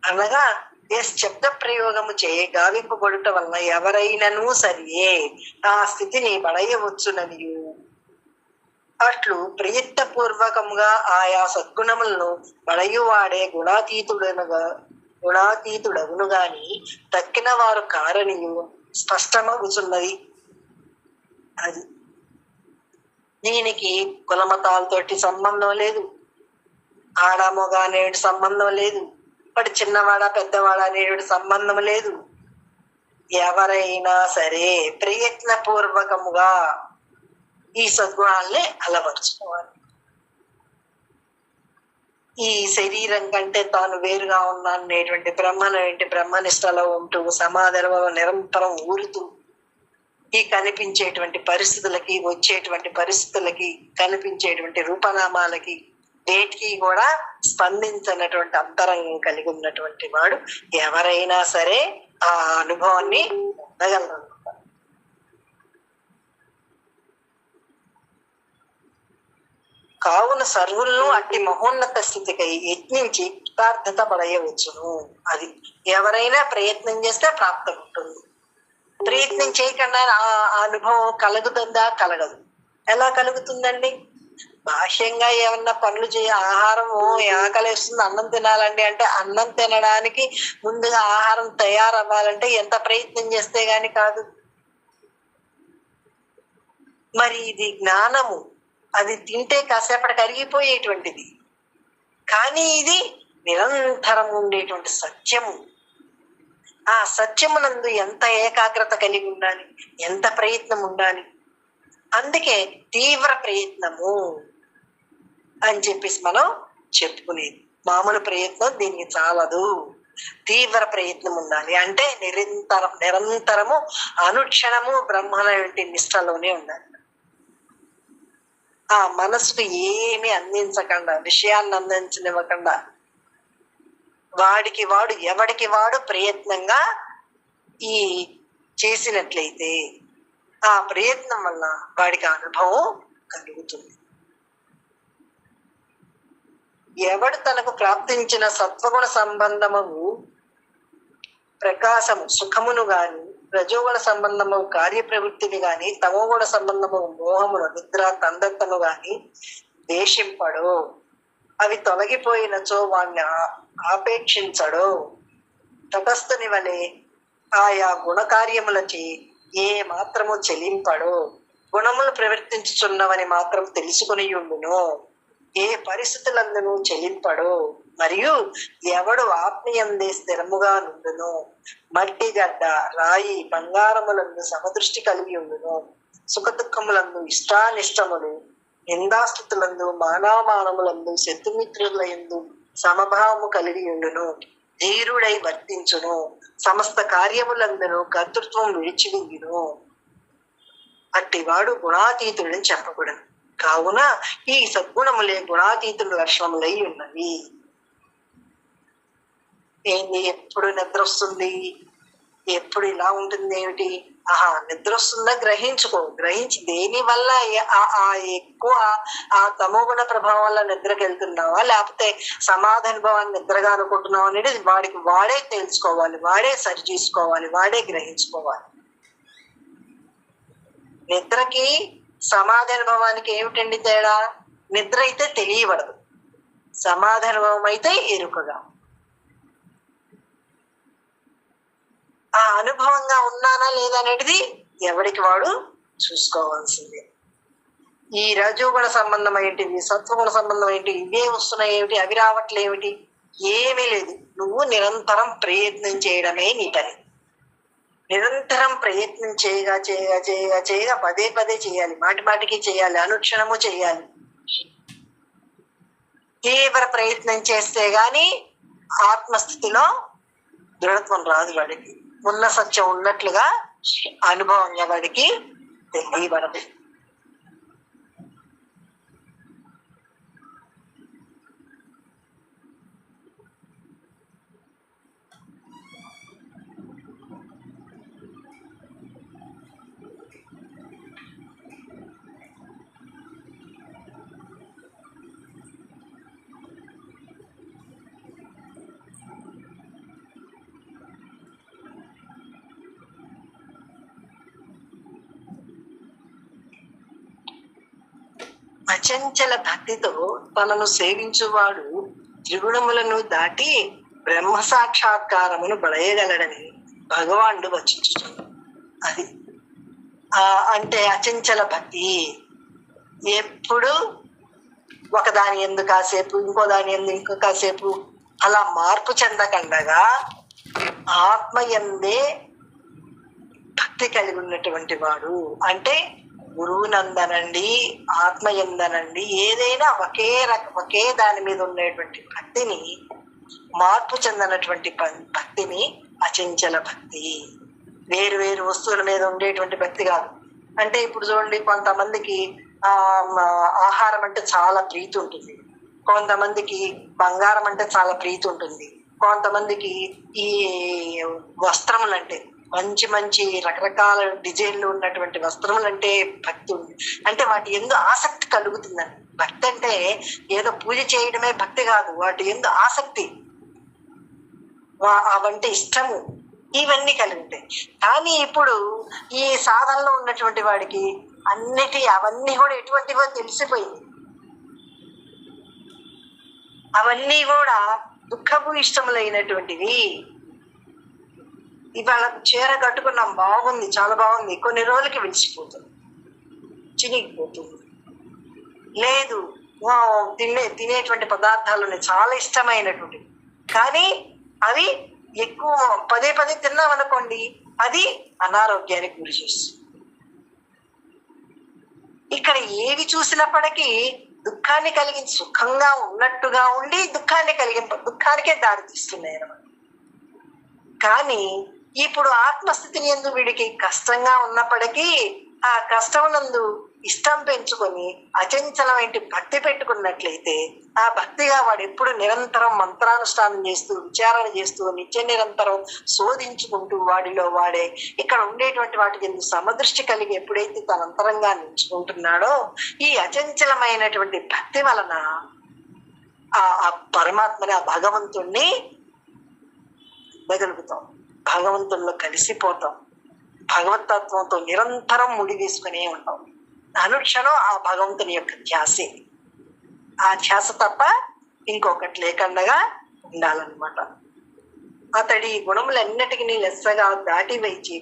అనగా శబ్ద ప్రయోగము చే గావింపబడుట వలన ఎవరైనను సరియే ఆ స్థితిని పడయవచ్చుననియు, అట్లు ప్రయత్నపూర్వకముగా ఆయా సద్గుణములను పడయువాడే గుణాతీతుడగును గాని తక్కిన వారు కారనియు స్పష్టమవుతున్నది. అది దీనికి కులమతాలతోటి సంబంధం లేదు, ఆడమొగా అనేటి సంబంధం లేదు, వాడు చిన్నవాడా పెద్దవాడా అనేటి సంబంధం లేదు. ఎవరైనా సరే ప్రయత్నపూర్వకముగా ఈ సద్గుణాల్ని అలవరుచుకోవాలి. ఈ శరీరం కంటే తాను వేరుగా ఉన్నానేటువంటి బ్రహ్మనిష్టలో ఉంటూ సమాధిలో నిరంతరం ఊరుతూ ఈ కనిపించేటువంటి పరిస్థితులకి, వచ్చేటువంటి పరిస్థితులకి, కనిపించేటువంటి రూపనామాలకి వేటికి కూడా స్పందించినటువంటి అంతరంగం కలిగి ఉన్నటువంటి వాడు ఎవరైనా సరే ఆ అనుభవాన్ని పొందగలరు. కావున సర్వులను అట్టి మహోన్నత స్థితికై యత్నించి కృతార్థత పడయవచ్చును. అది ఎవరైనా ప్రయత్నం చేస్తే ప్రాప్తం ఉంటుంది. ప్రయత్నం చేయకుండా ఆ అనుభవం కలుగుతుందా? కలగదు. ఎలా కలుగుతుందండి? బాహ్యంగా ఏమన్నా పనులు ఆహారము ఆకలిస్తుంది, అన్నం తినాలండి అంటే అన్నం తినడానికి ముందుగా ఆహారం తయారవ్వాలంటే ఎంత ప్రయత్నం చేస్తే గాని కాదు. మరి ఇది జ్ఞానము, అది తింటే కాసేపటికి కరిగిపోయేటువంటిది. కానీ ఇది నిరంతరం ఉండేటువంటి సత్యము. ఆ సత్యమునందు ఎంత ఏకాగ్రత కలిగి ఉండాలి, ఎంత ప్రయత్నం ఉండాలి. అందుకే తీవ్ర ప్రయత్నము అని చెప్పేసి మనం చెప్పుకునేది. మామూలు ప్రయత్నం దీనికి చాలదు, తీవ్ర ప్రయత్నం ఉండాలి. అంటే నిరంతరము అనుక్షణము బ్రహ్మల వంటి నిష్టలోనే ఉండాలి. ఆ మనసుకు ఏమి అందించకుండా, విషయాన్ని అందించనివ్వకుండా, వాడికి వాడు ఎవడికి వాడు ప్రయత్నంగా ఈ చేసినట్లయితే ఆ ప్రయత్నం వల్ల వాడికి అనుభవం కలుగుతుంది. ఎవడు తనకు ప్రాప్తించిన సత్వగుణ సంబంధము ప్రకాశము సుఖమును గాని, రజోగుణ సంబంధము కార్యప్రవృత్తిని గాని, తమోగుణ సంబంధము మోహమును నిద్ర తందత్తను గాని దేశింపడు. అవి తొలగిపోయినచో వాణ్ణి ఆపేక్షించడు. తటస్థుని వలె ఆయా గుణకార్యములచే ఏ మాత్రము చెలింపడు. గుణములు ప్రవర్తించుచున్నవని మాత్రం తెలుసుకుని ఉండును. ఏ పరిస్థితులందును చెలింపడు. మరియు ఎవడు ఆత్మీయందే స్థిరముగా నుండును. మట్టి గడ్డ, రాయి, బంగారములందు సమదృష్టి కలిగి ఉండును. సుఖ దుఃఖములందు ఇష్టానిష్టములు, నిందాస్థుతులందు మానవమానములందు శత్రుమిత్రులందు సమభావము కలిగి ఉండును. ధీరుడై వర్తించును. సమస్త కార్యములందును కర్తృత్వం విడిచివిందును. అట్టివాడు గుణాతీతుడని చెప్పకూడదు. కావున ఈ సద్గుణములే గుణాతీతుల లక్షణములై ఉన్నవి. ఏంది? ఎప్పుడు నిద్ర వస్తుంది, ఎప్పుడు ఇలా ఉంటుంది, ఏమిటి? నిద్ర వస్తుందా గ్రహించుకో. గ్రహించి దేని వల్ల ఎక్కువ ఆ తమోగుణ ప్రభావం వల్ల నిద్రకి వెళ్తున్నావా, లేకపోతే సమాధానుభవాన్ని నిద్రగా అనుకుంటున్నావా అనేది వాడికి వాడే తెలుసుకోవాలి, వాడే సరి చేసుకోవాలి, వాడే గ్రహించుకోవాలి. నిద్రకి సమాధానుభవానికి ఏమిటండి తేడా? నిద్ర అయితే తెలియబడదు, సమాధానుభవం అయితే ఎరుకగా. ఆ అనుభవంగా ఉన్నానా లేదా అనేది ఎవరికి వాడు చూసుకోవాల్సిందే. ఈ రజోగుణ సంబంధం ఏంటివి, సత్వగుణ సంబంధం ఏంటి, ఇవే వస్తున్నాయి ఏమిటి, అవి రావట్లేమిటి, ఏమీ లేదు. నువ్వు నిరంతరం ప్రయత్నం చేయడమే నీ పని. నిరంతరం ప్రయత్నం చేయగా చేయగా చేయగా చేయగా పదే పదే చేయాలి, మాటి మాటికి చేయాలి, అనుక్షణము చేయాలి. తీవ్ర ప్రయత్నం చేస్తే గాని ఆత్మస్థితిలో దృఢత్వం రాదు వాడికి. ఉన్న సత్యం ఉన్నట్లుగా అనుభవంగా వాడికి తెలియబడదు. అచంచల భక్తితో తనను సేవించువాడు త్రిగుణములను దాటి బ్రహ్మ సాక్షాత్కారమును బడయగలడని భగవానుడు వచించుచున్నాడు. అది అంటే అచంచల భక్తి. ఎప్పుడు ఒకదాని ఎందు కాసేపు, ఇంకో దాని ఎందు ఇంకో కాసేపు అలా మార్పు చెందకండగా ఆత్మ ఎందే భక్తి కలిగి ఉన్నటువంటి వాడు, అంటే గురువు నందనండి, ఆత్మ ఎందనండి, ఏదైనా ఒకే దాని మీద ఉండేటువంటి భక్తిని, మార్పు చెందనటువంటి భక్తిని అచంచల భక్తి. వేరు వేరు వస్తువుల మీద ఉండేటువంటి భక్తి కాదు. అంటే ఇప్పుడు చూడండి, కొంతమందికి ఆహారం అంటే చాలా ప్రీతి ఉంటుంది, కొంతమందికి బంగారం అంటే చాలా ప్రీతి ఉంటుంది, కొంతమందికి ఈ వస్త్రములంటే మంచి మంచి రకరకాల డిజైన్లు ఉన్నటువంటి వస్త్రములంటే భక్తి ఉంది. అంటే వాటి ఎందు ఆసక్తి కలుగుతుందండి. భక్తి అంటే ఏదో పూజ చేయడమే భక్తి కాదు, వాటి ఎందు ఆసక్తి, అవంటే ఇష్టము, ఇవన్నీ కలిగి ఉంటాయి. కానీ ఇప్పుడు ఈ సాధనలో ఉన్నటువంటి వాడికి అవన్నీ కూడా ఎటువంటివో తెలిసిపోయింది. అవన్నీ కూడా దుఃఖపు ఇష్టములైనటువంటివి. ఇవాళ చీర కట్టుకున్నాం, బాగుంది, చాలా బాగుంది, కొన్ని రోజులకి వెలిసిపోతుంది, చినిగిపోతుంది. లేదు, తినేటువంటి పదార్థాలు చాలా ఇష్టమైనటువంటివి, కానీ అవి ఎక్కువ పదే పదే తిన్నామనుకోండి, అది అనారోగ్యానికి గురి చేస్తుంది. ఇక్కడ ఏవి చూసినప్పటికీ దుఃఖాన్ని కలిగించి, సుఖంగా ఉన్నట్టుగా ఉండి దుఃఖానికే దారి తీస్తున్నాయి అన్నమాట. కానీ ఇప్పుడు ఆత్మస్థితిని యందు వీడికి కష్టంగా ఉన్నప్పటికీ ఆ కష్టమునందు ఇష్టం పెంచుకొని అచంచలమైన భక్తి పెట్టుకున్నట్లయితే ఆ భక్తిగా వాడు ఎప్పుడు నిరంతరం మంత్రానుష్ఠానం చేస్తూ, విచారణ చేస్తూ, నిత్య నిరంతరం శోధించుకుంటూ వాడిలో వాడే ఇక్కడ ఉండేటువంటి వాటికి ఎందుకు సమదృష్టి కలిగి ఎప్పుడైతే తన అంతరంగా నిలుచుకుంటున్నాడో ఈ అచంచలమైనటువంటి భక్తి వలన ఆ పరమాత్మని, ఆ భగవంతుణ్ణి ఇవ్వగలుగుతాం, భగవంతుల్లో కలిసిపోతాం, భగవతత్వంతో నిరంతరం ముడి వేసుకునే ఉంటాం. అనుక్షణం ఆ భగవంతుని యొక్క ధ్యాసే, ఆ ధ్యాస తప్ప ఇంకొకటి లేకుండా ఉండాలన్నమాట. అతడి గుణములన్నిటికీ లెస్సగా దాటి వేచి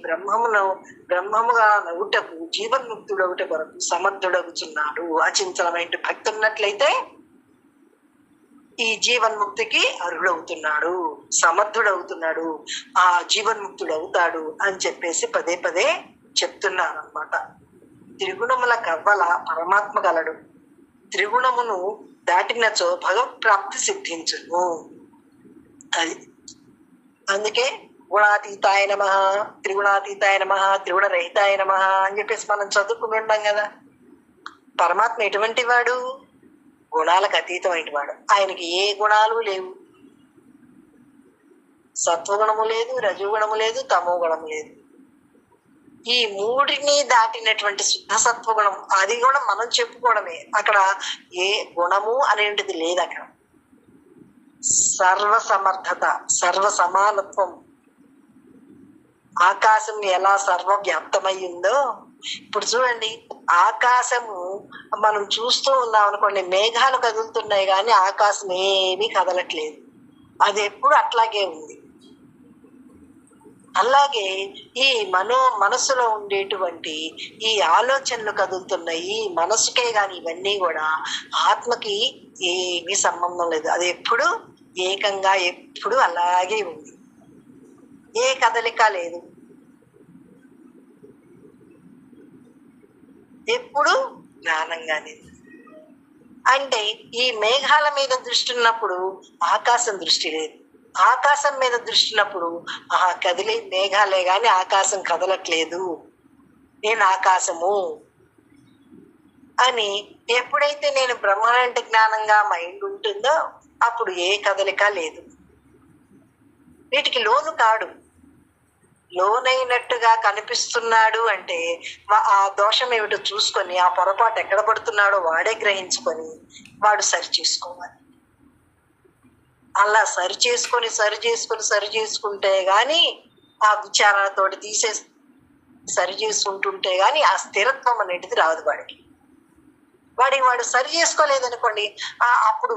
బ్రహ్మముగా నవ్వుటకు, జీవన్ముక్తుడవుట కొరకు సమర్థుడవుతున్నాడు. అచంచలమైన భక్తి ఉన్నట్లయితే ఈ జీవన్ముక్తికి అర్హుడవుతున్నాడు, సమర్థుడవుతున్నాడు, ఆ జీవన్ముక్తుడు అవుతాడు అని చెప్పేసి పదే పదే చెప్తున్నాను అన్నమాట. త్రిగుణముల కవ్వల పరమాత్మ గలడు, త్రిగుణమును దాటినచో భగవత్ప్రాప్తి సిద్ధించును. అది అందుకే గుణాతీతాయ నమః, త్రిగుణాతీతాయ నమః, త్రిగుణ రహితాయ నమః అని చెప్పేసి మనం చదువుకుని ఉంటాం కదా. పరమాత్మ ఎటువంటి వాడు? గుణాలకు అతీతమైన వాడు. ఆయనకి ఏ గుణాలు లేవు, సత్వగుణము లేదు, రజోగుణము లేదు, తమో గుణము లేదు. ఈ మూడిని దాటినటువంటి శుద్ధ సత్వగుణం, అది కూడా మనం చెప్పుకోవడమే. అక్కడ ఏ గుణము అనేటిది లేదు. అక్కడ సర్వ సమర్థత, సర్వ సమానత్వం. ఆకాశం ఎలా సర్వవ్యాప్తమై ఉందో, ఇప్పుడు చూడండి, ఆకాశము మనం చూస్తూ ఉన్నాం అనుకోండి, మేఘాలు కదులుతున్నాయి కానీ ఆకాశం ఏమీ కదలట్లేదు, అది ఎప్పుడు అట్లాగే ఉంది. అలాగే ఈ మనసులో ఉండేటువంటి ఈ ఆలోచనలు కదులుతున్న ఈ మనసుకే గాని ఇవన్నీ కూడా ఆత్మకి ఏమీ సంబంధం లేదు. అది ఎప్పుడు ఏకంగా ఎప్పుడు అలాగే ఉంది, ఏ కదలిక లేదు, ఎప్పుడు జ్ఞానంగానే. అంటే ఈ మేఘాల మీద దృష్టి ఉన్నప్పుడు ఆకాశం దృష్టి లేదు, ఆకాశం మీద దృష్టి ఉన్నప్పుడు కదిలే మేఘాలే గాని ఆకాశం కదలట్లేదు, నేను ఆకాశము అని ఎప్పుడైతే నేను బ్రహ్మాండ జ్ఞానంగా మైండ్ ఉంటుందో అప్పుడు ఏ కదలిక లేదు. వీటికి లోను కాడు. లోనైనట్టుగా కనిపిస్తున్నాడు అంటే ఆ దోషం ఏమిటో చూసుకొని ఆ పొరపాటు ఎక్కడ పడుతున్నాడో వాడే గ్రహించుకొని వాడు సరి చేసుకోవాలి. అలా సరి చేసుకుంటే గాని ఆ విచారణతోటి సరి చేసుకుంటుంటే గాని ఆ స్థిరత్వం అనేటిది రాదు వాడికి. వాడు సరి చేసుకోలేదనుకోండి, అప్పుడు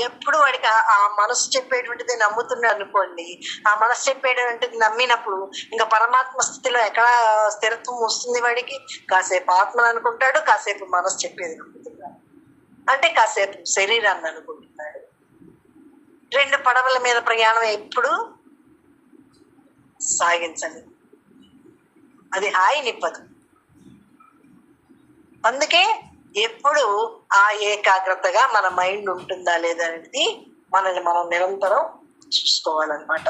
ఎప్పుడు వాడికి ఆ మనసు చెప్పేటువంటిది నమ్ముతున్నాడు అనుకోండి, ఆ మనసు చెప్పేటువంటిది నమ్మినప్పుడు ఇంకా పరమాత్మ స్థితిలో ఎక్కడ స్థిరత్వం వస్తుంది వాడికి? కాసేపు ఆత్మను అనుకుంటాడు, కాసేపు మనసు చెప్పేది నమ్ముతున్నాడు, అంటే కాసేపు శరీరాన్ని అనుకుంటున్నాడు. రెండు పడవల మీద ప్రయాణం ఎప్పుడు సాగించండి, అది హాయినిప్పదు. అందుకే ఎప్పుడు ఆ ఏకాగ్రతగా మన మైండ్ ఉంటుందా లేదనేది మనల్ని మనం నిరంతరం చూసుకోవాలన్నమాట.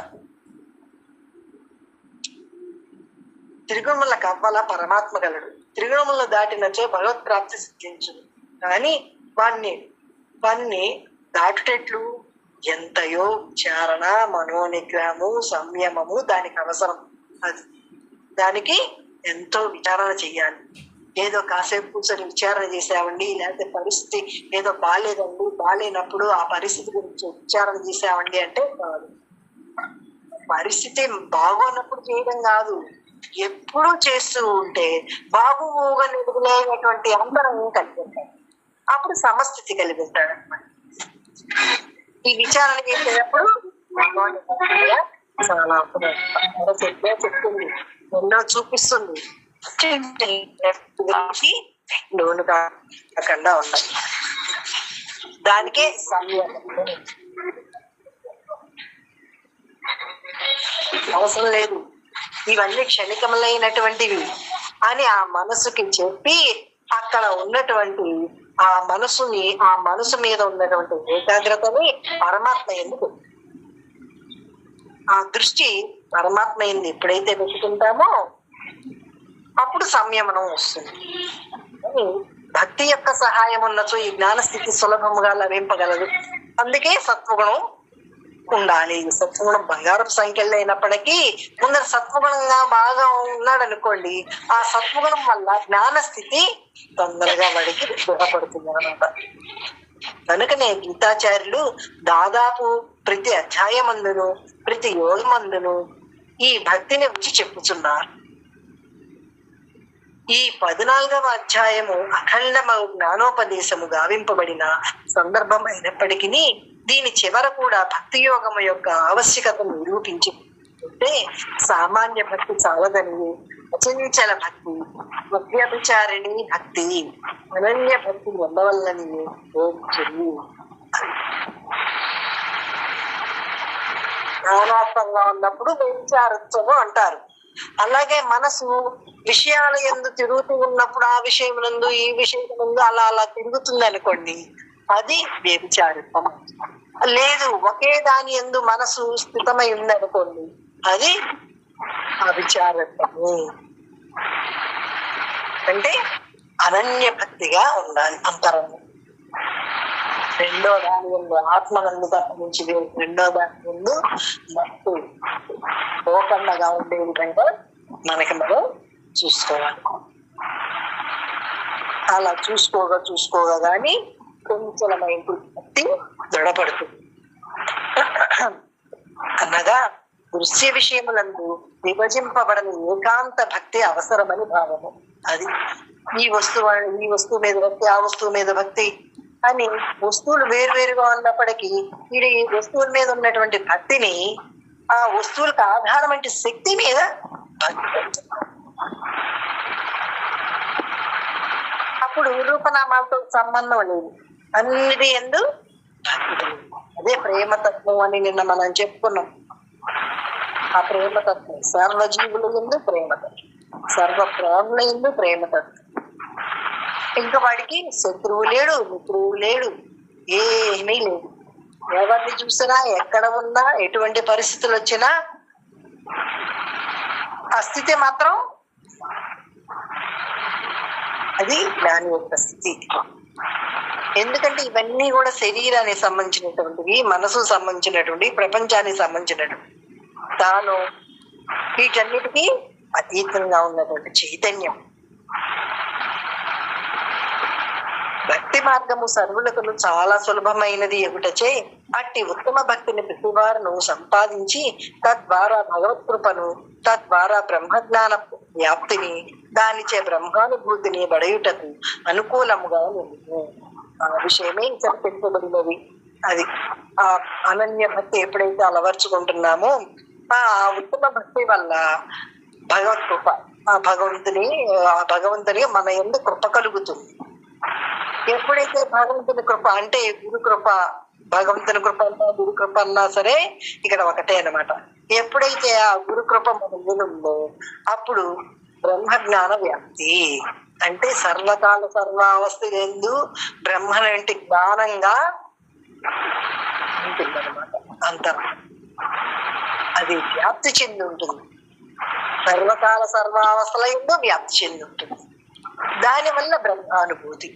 త్రిగుణముల కవ్వల పరమాత్మ గలడు, త్రిగుణములను దాటినచో భగవత్ ప్రాప్తి సిద్ధించు. కానీ వాన్ని దాటుటెట్లు? ఎంతయో విచారణ, మనోనిగ్రహము, సంయమము దానికి అవసరం. దానికి ఎంతో విచారణ చెయ్యాలి. ఏదో కాసేపు కూర్చొని విచారణ చేసామండి, లేకపోతే పరిస్థితి ఏదో బాగాలేనప్పుడు ఆ పరిస్థితి గురించి విచారణ చేసామండి అంటే కాదు. పరిస్థితి బాగోనప్పుడు చేయడం కాదు, ఎప్పుడూ చేస్తూ ఉంటే బాగుగా నిలుగులేనటువంటి అందరం కలిగి ఉంటాడు, అప్పుడు సమస్థితి కలిగి ఉంటాడు అనమాట. ఈ విచారణ చేసేటప్పుడు చాలా చెప్తుంది, ఎన్నో చూపిస్తుంది, లోను కాకుండా ఉండాలి. దానికే అవసరం లేదు, ఇవన్నీ క్షణికములైనటువంటివి అని ఆ మనసుకి చెప్పి అక్కడ ఉన్నటువంటి ఆ మనసు మీద ఉన్నటువంటి ఏకాగ్రతని పరమాత్మ ఎందుకు, ఆ దృష్టి పరమాత్మ ఎందు ఎప్పుడైతే పెట్టుకుంటామో అప్పుడు సంయమనం వస్తుంది. భక్తి యొక్క సహాయం ఉన్నచో ఈ జ్ఞాన స్థితి సులభముగా లభింపగలదు. అందుకే సత్వగుణం ఉండాలి. సత్వగుణం బంగారపు సంఖ్యలు అయినప్పటికీ ముందర సత్వగుణంగా బాగా ఉన్నాడు అనుకోండి, ఆ సత్వగుణం వల్ల జ్ఞాన స్థితి తొందరగా వాడికి దృఢపడుతుంది అన్నమాట. కనుకనే గీతాచార్యులు దాదాపు ప్రతి అధ్యాయమందును ప్రతి యోగమందును ఈ భక్తిని వచ్చి చెప్పుతున్నారు. ఈ 14వ అధ్యాయము అఖండము జ్ఞానోపదేశము గావింపబడిన సందర్భం అయినప్పటికీ దీని చివర కూడా భక్తి యోగము యొక్క ఆవశ్యకతను నిరూపించి సామాన్య భక్తి చాలదని, అచంచల భక్తి, వ్యభిచారిణి భక్తి, అనన్య భక్తి ఉండవల్లని జ్ఞానాత్మంగా ఉన్నప్పుడు వ్యభిచారత్వము అంటారు. అలాగే మనసు విషయాల యందు తిరుగుతూ ఉన్నప్పుడు ఆ విషయం నందు ఈ విషయం నందు అలా తిరుగుతుంది అనుకోండి, అది వ్యభిచారత్వం. లేదు, ఒకే దాని యందు మనసు స్థితమై ఉందనుకోండి, అది అవిచారత్వము. అంటే అనన్య భక్తిగా ఉండాలి అంతరంగం. రెండో దాని ముందు ఆత్మనందు తప్పించి రెండో దాని ముందు భక్తు పోకుండా ఉండే విధంగా మనకి మనం చూసుకోవాలి. అలా చూసుకోగా కానీ కొంచెం భక్తి దృఢపడుతుంది. అనగా దృశ్య విషయములందు విభజింపబడని ఏకాంత భక్తి అవసరమని భావము. అది ఈ వస్తువు మీద భక్తి, ఆ వస్తువు మీద భక్తి అని వస్తువులు వేరువేరుగా ఉన్నప్పటికీ ఈ వస్తువుల మీద ఉన్నటువంటి భక్తిని ఆ వస్తువులకు ఆధారం అంటే శక్తి మీద భక్తి పెంచాలి. అప్పుడు రూపనామాలతో సంబంధం లేదు, అన్నిటి యందు భక్తి కలిగి. అదే ప్రేమతత్వం అని నిన్న మనం చెప్పుకున్నాం. ఆ ప్రేమతత్వం సర్వజీవుల యందు ప్రేమతత్వం, సర్వ ప్రాణుల యందు ప్రేమతత్వం. ఇంకా వాడికి శత్రువు లేడు, మిత్రువు లేడు, ఏమీ లేదు. ఎవరిని చూసినా, ఎక్కడ ఉన్నా, ఎటువంటి పరిస్థితులు వచ్చినా ఆ స్థితి మాత్రం అది జ్ఞాని యొక్క స్థితి. ఎందుకంటే ఇవన్నీ కూడా శరీరానికి సంబంధించినటువంటివి, మనసు సంబంధించినటువంటి, ప్రపంచానికి సంబంధించినటువంటి. తాను వీటన్నిటికీ అతీతంగా ఉన్నటువంటి చైతన్యం. భక్తి మార్గము సర్వులకు చాలా సులభమైనది ఎగుటచే అట్టి ఉత్తమ భక్తిని ప్రతివారును సంపాదించి తద్వారా భగవత్ కృపను, తద్వారా బ్రహ్మజ్ఞాన వ్యాప్తిని, దానిచే బ్రహ్మానుభూతిని బడయుటకు అనుకూలముగా ఉంది. ఆ విషయమే ఇక్కడ తెలుపబడినది. అది ఆ అనన్య భక్తి ఎప్పుడైతే అలవర్చుకుంటున్నామో ఆ ఉత్తమ భక్తి వల్ల భగవత్ కృప, ఆ భగవంతుని మన యందు కృప కలుగుతుంది. ఎప్పుడైతే భగవంతుని కృప అంటే గురు కృప, భగవంతుని కృప అన్నా గురు కృప అన్నా సరే ఇక్కడ ఒకటే అన్నమాట. ఎప్పుడైతే ఆ గురు కృప మన మీద ఉందో అప్పుడు బ్రహ్మజ్ఞాన వ్యాప్తి అంటే సర్వకాల సర్వావస్థ ఎందు బ్రహ్మనంటి జ్ఞానంగా ఉంటుందన్నమాట. అంత అది వ్యాప్తి చెంది ఉంటుంది. సర్వకాల సర్వావస్థల ఎందు వ్యాప్తి చెంది ఉంటుంది. దానివల్ల బ్రహ్మానుభూతి.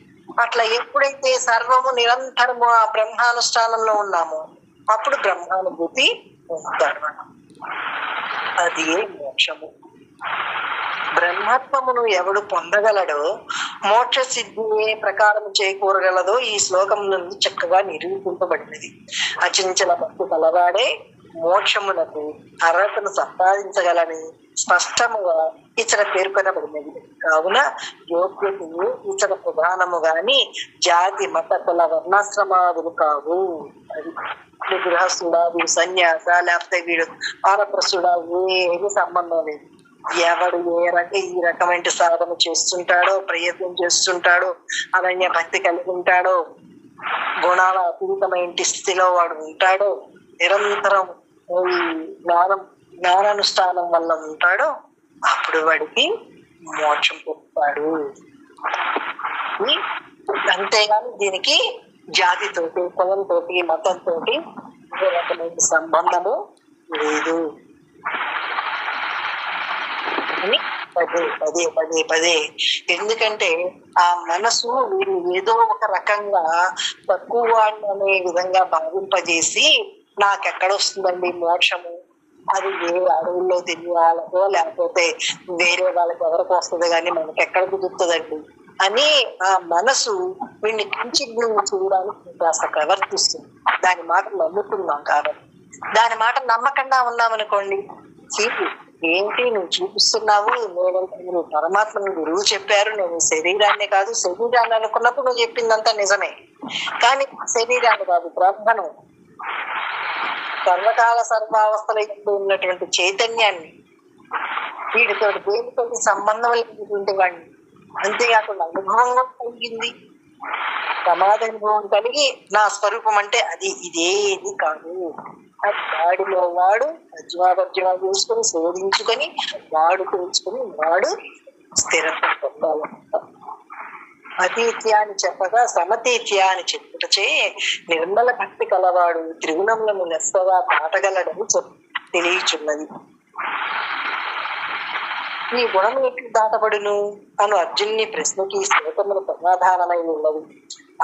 అట్లా ఎప్పుడైతే సర్వము నిరంతరము ఆ బ్రహ్మానుష్ఠానంలో ఉన్నామో అప్పుడు బ్రహ్మానుభూతి పొందుతాడు. అది మోక్షము. బ్రహ్మత్వమును ఎవడు పొందగలడో, మోక్ష సిద్ధి ఏ ప్రకారం చేకూరగలదో ఈ శ్లోకం నుండి చక్కగా నిరూపింపబడినది. అచంచల భక్తి కలవాడే మోక్షమునకు అర్హతను సంపాదించగలని స్పష్టముగా ఇతర పేర్కొనబడినది. కావున యోగ్యతయు ఇతర ప్రధానము గాని జాతి మత కుల వర్ణాశ్రమాదులు కావు. అది గృహస్థుడా, వీడు సన్యాస, లేకపోతే వీడు ఆనప్రస్తుడా, ఏమి సంబంధం లేదు. ఎవడు ఈ రకమైన సాధన చేస్తుంటాడో, ప్రయత్నం చేస్తుంటాడో, అనన్య భక్తి కలిగి ఉంటాడో, గుణాల అతీతమైన స్థితిలో వాడు ఉంటాడో, నిరంతరం ఈ జ్ఞానానుష్ఠానం వల్ల ఉంటాడో అప్పుడు వాడికి మోక్షం పొందుతాడు. అంతేగాని దీనికి జాతితోటి, కులంతోటి, మతంతో ఏ రకమైన సంబంధము లేదు అని పదే పదే పదే పదే. ఎందుకంటే ఆ మనసు వీళ్ళు ఏదో ఒక రకంగా తక్కువ వాడిని అనే విధంగా భావింపజేసి నాకెక్కడొస్తుందండి మోక్షము, అది ఏ అడవుల్లో తిరిగి వాళ్ళకో లేకపోతే వేరే వాళ్ళకి ఎవరికి వస్తుంది కానీ మనకి ఎక్కడ కుదురుతుందండి అని ఆ మనసు వీడిని కించిత్ చూడడానికి కాస్త ప్రవర్తిస్తుంది. దాని మాట నమ్ముతున్నాం కాబట్టి. దాని మాట నమ్మకుండా ఉన్నామనుకోండి, ఏంటి నువ్వు చూపిస్తున్నావు, నువ్వు పరమాత్మను గురువు చెప్పారు, నేను శరీరాన్ని కాదు, శరీరాన్ని అనుకున్నప్పుడు నువ్వు చెప్పిందంతా నిజమే, కానీ శరీరాన్ని కాదు బ్రహ్మను, సర్వకాల సర్వావస్థలో ఉన్నటువంటి చైతన్యాన్ని, వీటితో దేనితో సంబంధం లేనటువంటి వాడిని. అంతేకాకుండా అనుభవం కూడా కలిగింది, సమాధి అనుభవం కలిగి నా స్వరూపం అంటే అది ఇదేది కాదు, అది వాడిలో వాడు అజ్వావర్జునా చేసుకుని శోధించుకొని వాడు తెలుసుకుని వాడు స్థిరత్వం పొందాలంట. అతీత్యాన్ని చెప్పగా సమతీత్యా అని చెప్పుటచే నిర్మల భక్తి కలవాడు త్రిగుణములను లెస్సగా దాటగలడని తెలియచున్నది. ఈ గుణం ఎట్లు దాటబడును అను అర్జున్ని ప్రశ్నకి శ్లోకములు సమాధానమై ఉన్నది.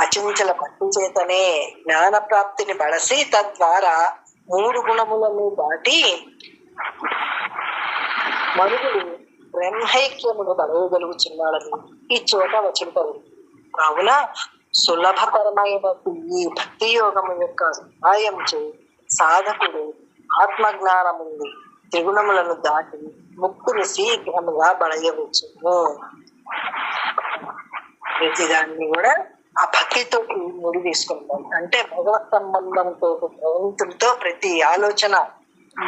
అచంచల భక్తి చేతనే జ్ఞాన ప్రాప్తిని బడసి తద్వారా 3 గుణములను దాటి మనుగులు బ్రహ్మైక్యమును బలయగలుగుచున్నాడని ఈ చోట వచింపరు. కావున సులభతరమైన ఈ భక్తి యోగము యొక్క సహాయం చే సాధకుడు ఆత్మజ్ఞానము త్రిగుణములను దాటి ముక్తిని శీఘ్రముగా బడయవచ్చును. ప్రతిదాన్ని కూడా ఆ భక్తితో ముడి తీసుకుంటాం. అంటే భగవత్ సంబంధంతో భగవంతుడితో ప్రతి ఆలోచన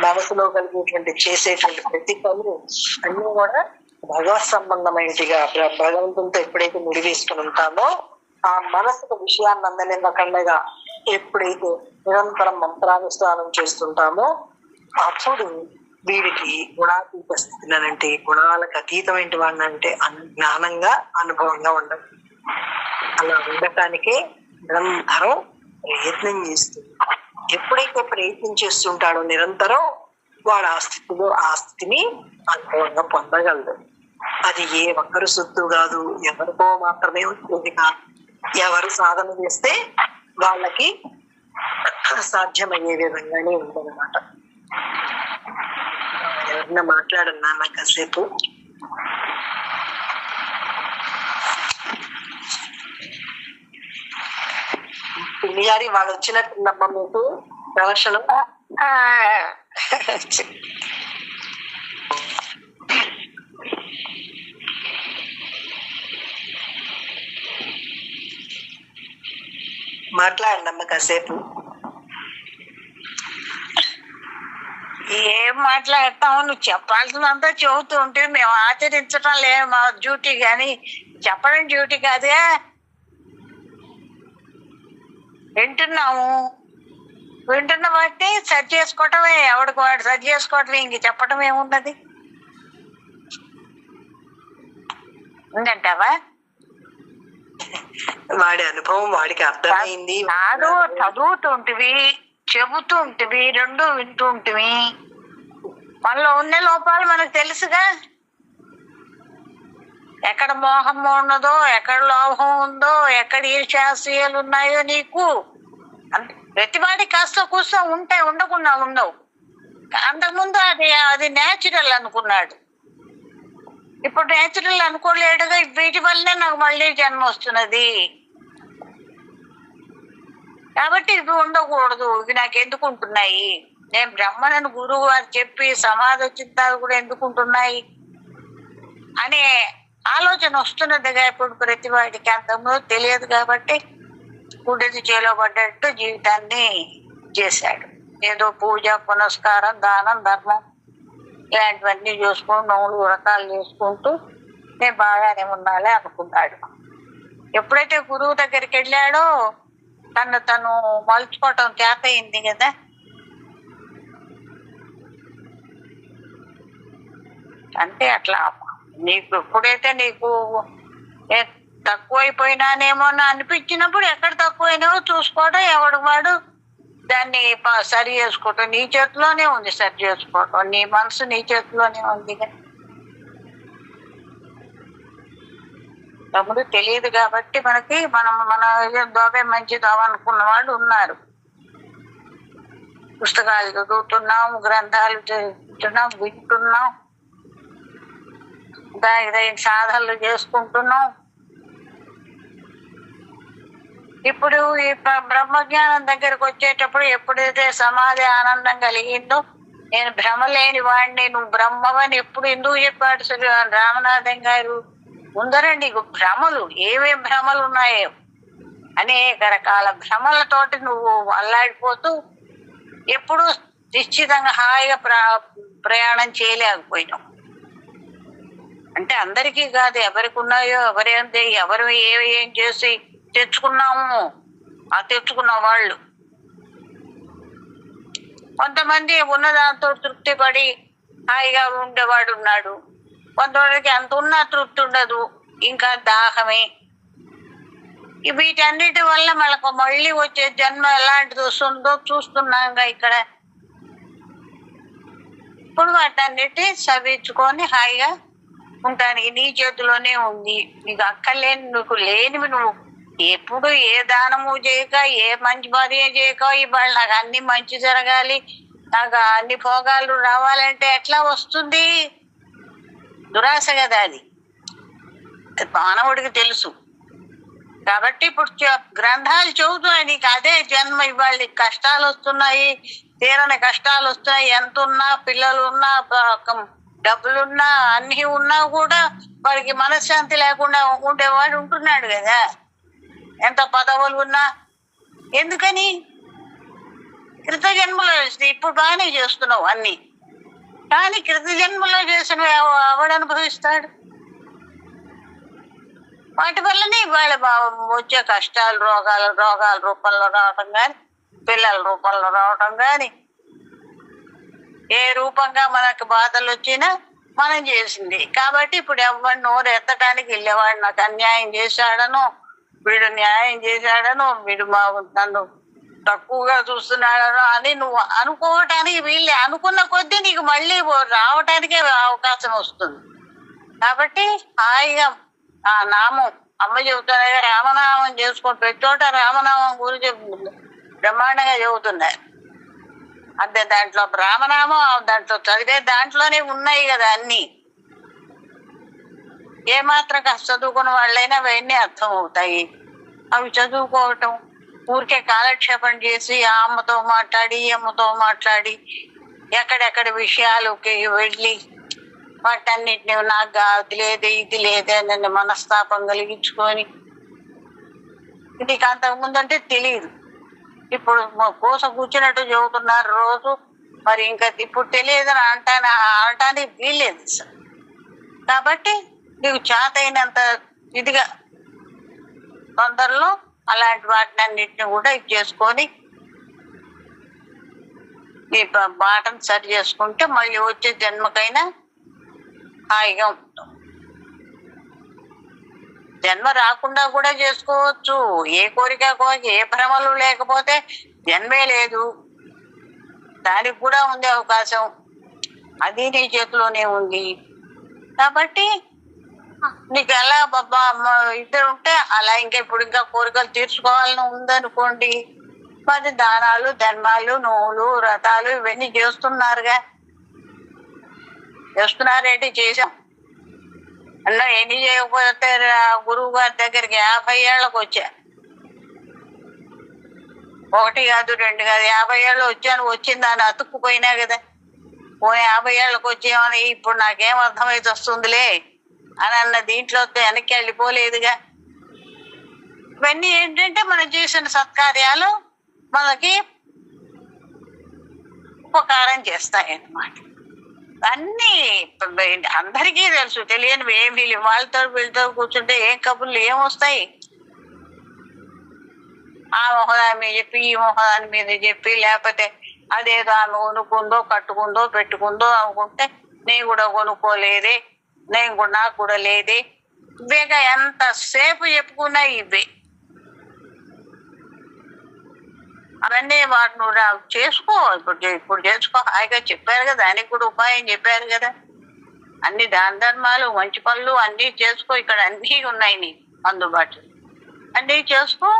మనసులో కలిగేటువంటి చేసేటువంటి ప్రతి పనులు అన్ని కూడా భగవత్ సంబంధమైనదిగా భగవంతునితో ఎప్పుడైతే ముడివేసుకుని ఉంటామో ఆ మనసుకు విషయాన్ని అందనివ్వకుండా ఎప్పుడైతే నిరంతరం మంత్రానుష్ఠానం చేస్తుంటామో అప్పుడు వీడికి గుణాతీత స్థితినంటే గుణాలకు అతీతమైన వాడిని అంటే జ్ఞానంగా అనుభవంగా ఉండదు. అలా ఉండటానికే నిరంతరం ప్రయత్నం చేస్తుంది. ఎప్పుడైతే ప్రయత్నం చేస్తుంటాడో నిరంతరం వాడు ఆ స్థితిని అనుభవంగా పొందగలడు. అది ఏ ఒక్కరు సొత్తు కాదు, ఎవరికో మాత్రమే వచ్చేది కాదు. ఎవరు సాధన చేస్తే వాళ్ళకి సాధ్యమయ్యే విధంగానే ఉందన్నమాట. ఎవరన్నా మాట్లాడన్నా నాకు కాసేపు. పిల్లి గారి వాళ్ళు వచ్చినట్టుందమ్మా మీకు ప్రదర్శనం. మాట్లాడండి అమ్మ కాసేపు. ఏం మాట్లాడతావు? నువ్వు చెప్పాల్సినంతా చెబుతూ ఉంటే మేము ఆచరించడం లేదు మా డ్యూటీ, కానీ చెప్పడం డ్యూటీ కాదుగా. వింటున్న వాటిని సరి చేసుకోవటమే, ఎవడికి వాడు సరి చేసుకోవటమే, ఇంక చెప్పటం ఏమున్నది ఉందంటావా? వాడి అనుభవం వాడికి అర్థమైంది. కాదు, చదువుతుంటివి, చెబుతుంటివి, రెండు వింటుంటివి. మనలో ఉన్న లోపాలు మనకు తెలుసుగా. ఎక్కడ మోహం ఉన్నదో, ఎక్కడ లోభం ఉందో, ఎక్కడ ఈర్ష్యాసూయాలు ఉన్నాయో నీకు ప్రతివాడి కాస్త కూస్తా ఉంటాయి, ఉండకుండా ఉండవు. అంతకుముందు అది నేచురల్ అనుకున్నాడు, ఇప్పుడు నేచురల్ అనుకోలేడుగా. వీటి వల్లనే నాకు మళ్ళీ జన్మ వస్తున్నది కాబట్టి ఇవి ఉండకూడదు, ఇవి నాకు ఎందుకు ఉంటున్నాయి, నేను బ్రహ్మనని గురువు గారు చెప్పి సమాధి చిత్తాలు కూడా ఎందుకు ఉంటున్నాయి అనే ఆలోచన వస్తున్నదిగా ఇప్పుడు ప్రతి వాడికి. అంతకుముందు తెలియదు కాబట్టి గుడ్డది చేలో పడ్డట్టు జీవితాన్ని చేశాడు. ఏదో పూజ, పునస్కారం, దానం, ధర్మం ఇలాంటివన్నీ చూసుకుంటూ 4 వ్రతాలు చేసుకుంటూ నేను బాగానే ఉండాలి అనుకున్నాడు. ఎప్పుడైతే గురువు దగ్గరికి వెళ్ళాడో తను మలుచుకోవటం చేత అయింది కదా. అంటే అట్లా నీకు ఎప్పుడైతే నీకు తక్కువైపోయినానేమో అని అనిపించినప్పుడు ఎక్కడ తక్కువైనావో చూసుకోవడం, ఎవడు వాడు దాన్ని సరి చేసుకోవటం నీ చేతిలోనే ఉంది. సరి చేసుకోవటం నీ మనసు నీ చేతిలోనే ఉంది. తమ్ముడు తెలియదు కాబట్టి మనకి మన దోబే మంచి దోవ అనుకున్న వాళ్ళు ఉన్నారు. పుస్తకాలు చదువుతున్నాం, గ్రంథాలు చదువుతున్నాం, వింటున్నాం, దానికి సాధనలు చేసుకుంటున్నాం. ఇప్పుడు ఈ బ్రహ్మజ్ఞానం దగ్గరకు వచ్చేటప్పుడు ఎప్పుడైతే సమాధి ఆనందం కలిగిందో, నేను భ్రమ లేని వాడిని, నువ్వు బ్రహ్మవని ఎప్పుడు ఎందుకు చెప్పాడు రామనాథం గారు? ముందరే నీకు భ్రమలు, ఏమేం భ్రమలు ఉన్నాయో అనేక రకాల భ్రమలతోటి నువ్వు అల్లాడిపోతూ ఎప్పుడు నిశ్చితంగా హాయిగా ప్రయాణం చేయలేకపోయినావు. అంటే అందరికీ కాదు, ఎవరికి ఉన్నాయో ఎవరు ఏం చేసి తెచ్చుకున్నాము ఆ తెచ్చుకున్న వాళ్ళు. కొంతమంది ఉన్నదాంతో తృప్తి పడి హాయిగా ఉండేవాడు ఉన్నాడు, కొంతమందికి అంత ఉన్నా తృప్తి ఉండదు, ఇంకా దాహమే. వీటన్నిటి వల్ల మనకు మళ్ళీ వచ్చే జన్మ ఎలాంటిది వస్తుందో చూస్తున్నాగా ఇక్కడ. ఇప్పుడు వాటన్నిటి సవించుకొని హాయిగా ఉండటానికి నీ చేతిలోనే ఉంది. నీకు అక్కర్లేని, నీకు లేనివి నువ్వు ఎప్పుడు ఏ దానము చేయక, ఏ మంచి భార్య చేయక, ఇవాళ నాకు అన్ని మంచి జరగాలి, నాకు అన్ని భోగాలు రావాలంటే ఎట్లా వస్తుంది? దురాశ కదా అది, మానవుడికి తెలుసు. కాబట్టి ఇప్పుడు గ్రంథాలు చదువుతున్నాయి, నీకు అదే జన్మ. ఇవాళ కష్టాలు వస్తున్నాయి, తీరని కష్టాలు వస్తున్నాయి. ఎంత ఉన్నా, పిల్లలు ఉన్నా, డబ్బులున్నా, అన్ని ఉన్నా కూడా వాడికి మనశ్శాంతి లేకుండా ఉండేవాడు ఉంటున్నాడు కదా. ఎంత పదవులు ఉన్నా ఎందుకని? క్రిత జన్మలో చేస్తే ఇప్పుడు బాగానే చేస్తున్నావు అన్ని, కానీ క్రిత జన్మలో చేసిన ఎవడు అనుభవిస్తాడు? వాటి వల్లనే ఇవాళ వచ్చే కష్టాలు, రోగాల రూపంలో రావటం కానీ, పిల్లల రూపంలో రావటం కానీ, ఏ రూపంగా మనకు బాధలు వచ్చినా మనం చేసింది. కాబట్టి ఇప్పుడు ఎవరు నోరు ఎత్తడానికి వెళ్ళేవాడు నాకు అన్యాయం చేశాడనో, వీడు న్యాయం చేశాడనో, వీడు నన్ను తక్కువగా చూస్తున్నాడనో అని నువ్వు అనుకోవటానికి వీళ్ళే. అనుకున్న కొద్దీ నీకు మళ్ళీ రావటానికే అవకాశం వస్తుంది. కాబట్టి హాయిగా ఆ నామం, అమ్మ చెబుతున్నా రామనామం చేసుకొని ప్రతి చోట రామనామం గురించి బ్రహ్మాండంగా చెబుతున్నారు. అంతే, దాంట్లో రామనామం దాంట్లో చదివే దాంట్లోనే ఉన్నాయి కదా అన్ని. ఏమాత్రం చదువుకున్న వాళ్ళైనా అవన్నీ అర్థం అవుతాయి. అవి చదువుకోవటం, ఊరికే కాలక్షేపం చేసి ఆ అమ్మతో మాట్లాడి ఈ అమ్మతో మాట్లాడి ఎక్కడెక్కడ విషయాలకి వెళ్ళి వాటన్నిటిని నాకు అది లేదు ఇది లేదే అని మనస్తాపం కలిగించుకొని, నీకు అంతకుముందు అంటే తెలియదు, ఇప్పుడు కోస కూర్చున్నట్టు చెబుతున్నారు రోజు. మరి ఇంకా ఇప్పుడు తెలియదని అనటానికి వీల్లేదు సార్. కాబట్టి నీకు చేతైనంత ఇదిగా తొందరలో అలాంటి వాటిని అన్నిటిని కూడా ఇది చేసుకొని నీ బాటను సరి చేసుకుంటే మళ్ళీ వచ్చే జన్మకైనా హాయిగా ఉంటాం. జన్మ రాకుండా కూడా చేసుకోవచ్చు. ఏ కోరిక ఏ భ్రమలు లేకపోతే జన్మే లేదు. దానికి కూడా ఉంది అవకాశం, అది నీ చేతిలోనే ఉంది. కాబట్టి నీకు ఎలా బాబా ఇద్దరు ఉంటే అలా ఇంకా ఇప్పుడు ఇంకా కోరికలు తీర్చుకోవాలని ఉందనుకోండి, మరి దానాలు ధర్మాలు నోవులు వ్రతాలు ఇవన్నీ చేస్తున్నారేంటి? చేసాం అన్న. ఎన్ని చేయకపోతే గురువు గారి దగ్గరికి 50 ఏళ్ళకు వచ్చా. 1 కాదు 2 కాదు 50 ఏళ్ళు వచ్చాను. వచ్చింది దాన్ని అతుక్కుపోయినా కదా. 50 ఏళ్ళకు వచ్చేమని ఇప్పుడు నాకేం అర్థమైతే వస్తుందిలే అని అన్న దీంట్లో వెనక్కి వెళ్ళిపోలేదుగా. ఇవన్నీ ఏంటంటే మనం చేసిన సత్కార్యాలు మనకి ఉపకారం చేస్తాయి అన్నమాట. అన్నీ అందరికీ తెలుసు, తెలియనివి ఏమి వాళ్ళతో వీళ్ళతో కూర్చుంటే ఏం కబుర్లు ఏమొస్తాయి? ఆ మొహదాని మీద చెప్పి ఈ మొహదాని మీద చెప్పి, లేకపోతే అదేదో ఆమె కొనుక్కుందో కట్టుకుందో పెట్టుకుందో అనుకుంటే నేను కూడా కొనుక్కోలేదే, నాకు కూడా లేదే, ఇవేగా ఎంతసేపు చెప్పుకున్నా ఇవే. అవన్నీ వాటిని చేసుకో, ఇప్పుడు చేసుకో హాయిగా. చెప్పారు కదా, దానికి కూడా ఉపాయం చెప్పారు కదా. అన్ని దాన ధర్మాలు మంచి పనులు అన్నీ చేసుకో. ఇక్కడ అన్నీ ఉన్నాయి నీకు అందుబాటులో, అన్నీ చేసుకో.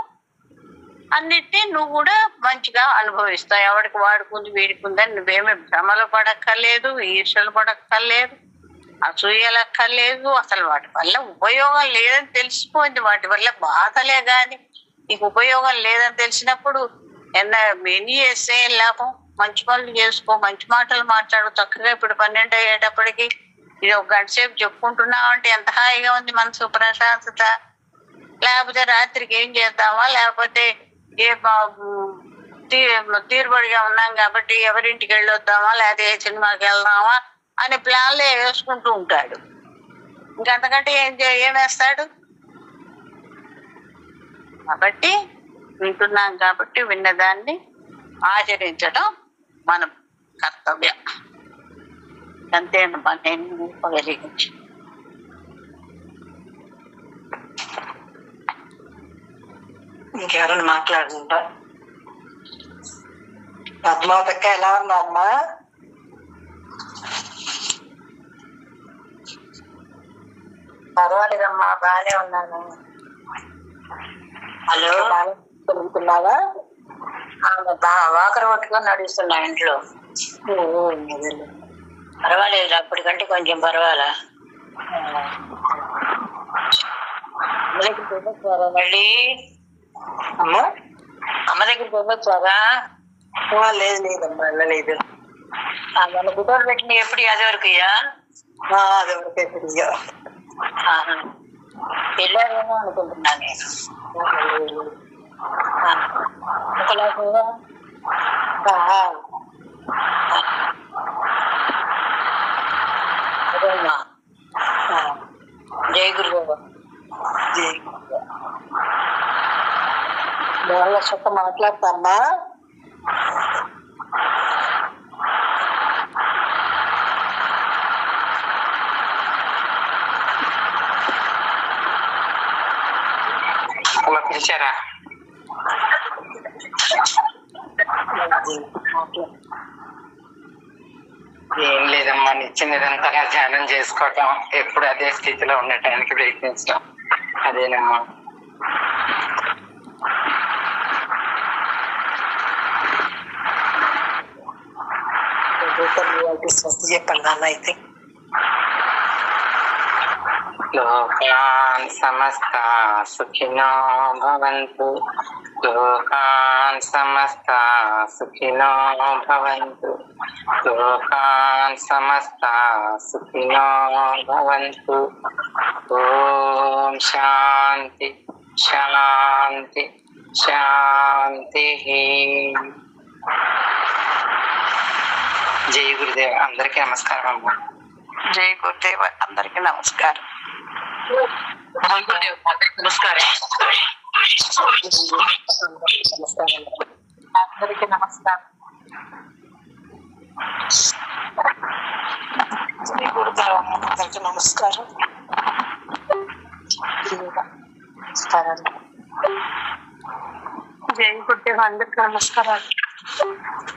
అన్నిటినీ నువ్వు కూడా మంచిగా అనుభవిస్తావు. ఎవరికి వాడుకుంది వీడికి ఉందని నువ్వేమీ భ్రమలు పడక్కర్లేదు, ఈర్షలు పడక్కర్లేదు, అసూయలక్కర్లేదు. అసలు వాటి వల్ల ఉపయోగం లేదని తెలిసిపోయింది. వాటి వల్ల బాధలే కానీ నీకు ఉపయోగం లేదని తెలిసినప్పుడు ఎన్ని చేస్తే లాభం? మంచి పనులు చేసుకో, మంచి మాటలు మాట్లాడు చక్కగా. ఇప్పుడు 12 అయ్యేటప్పటికి ఇది 1 గంట సేపు చెప్పుకుంటున్నావు అంటే ఎంత హాయిగా ఉంది మనసు, ప్రశాంతత. లేకపోతే రాత్రికి ఏం చేద్దామా, లేకపోతే ఏ తీరుబడిగా ఉన్నాం కాబట్టి ఎవరింటికి వెళ్ళొద్దామా, లేకపోతే ఏ సినిమాకి వెళ్దామా అని ప్లాన్లే వేసుకుంటూ ఉంటాడు. ఇంకంతకంటే ఏం వేస్తాడు? కాబట్టి వింటున్నాం కాబట్టి విన్నదాన్ని ఆచరించడం మన కర్తవ్యం. అంతేనమ్మా నేను ఉపయోగించి. ఇంకెవరైనా మాట్లాడుతుంటా? పద్మావతక్క ఎలా ఉన్నారమ్మా? పర్వాలేదమ్మా, బాగానే ఉన్నాను. హలో, తిరుగుతున్నావా? వాకర పట్టుకొని నడుస్తున్నా ఇంట్లో. పర్వాలేదు, అప్పటికంటే కొంచెం పర్వాలా. మళ్ళీ అమ్మ దగ్గరికి వెళ్ళొచ్చారా? లేదు లేదమ్మా, వెళ్ళలేదు. మన గుడ్డలు పెట్టిన ఎప్పుడు అది వరకుయ్యా? అది వరకే తిరిగా. వెళ్ళారేమో అనుకుంటున్నా నేను. అదేమ్మా. జై గురుదేవ. జై వాళ్ళ చొక్క మాట్లాడతామ్మా. అలా పిలిచారా? ఏం లేదమ్మా, నిత్య నిరంతరంగా ధ్యానం చేసుకోవటం, ఎప్పుడు అదే స్థితిలో ఉండటానికి ప్రయత్నించడం, అదేనమ్మా. స్వస్తి చెప్పండి నాన్న. అయితే లోకాన్ సమస్త సుఖినో భవంతు, లోకాన్ సమస్త సుఖినో భవంతు, లోకాన్ సమస్త సుఖినో భవంతు. ఓం శాంతి శాంతి శాంతి. జై గురుదేవ్. అందరికీ నమస్కారం అమ్మా. జై గురుదేవ. అందరికి నమస్కారం. గురుదేవ్ నమస్కారం. అందరికి నమస్కారం. జై గురుదేవ. అందరికీ నమస్కారం. జై గురుదేవ. అందరికి నమస్కారాలు.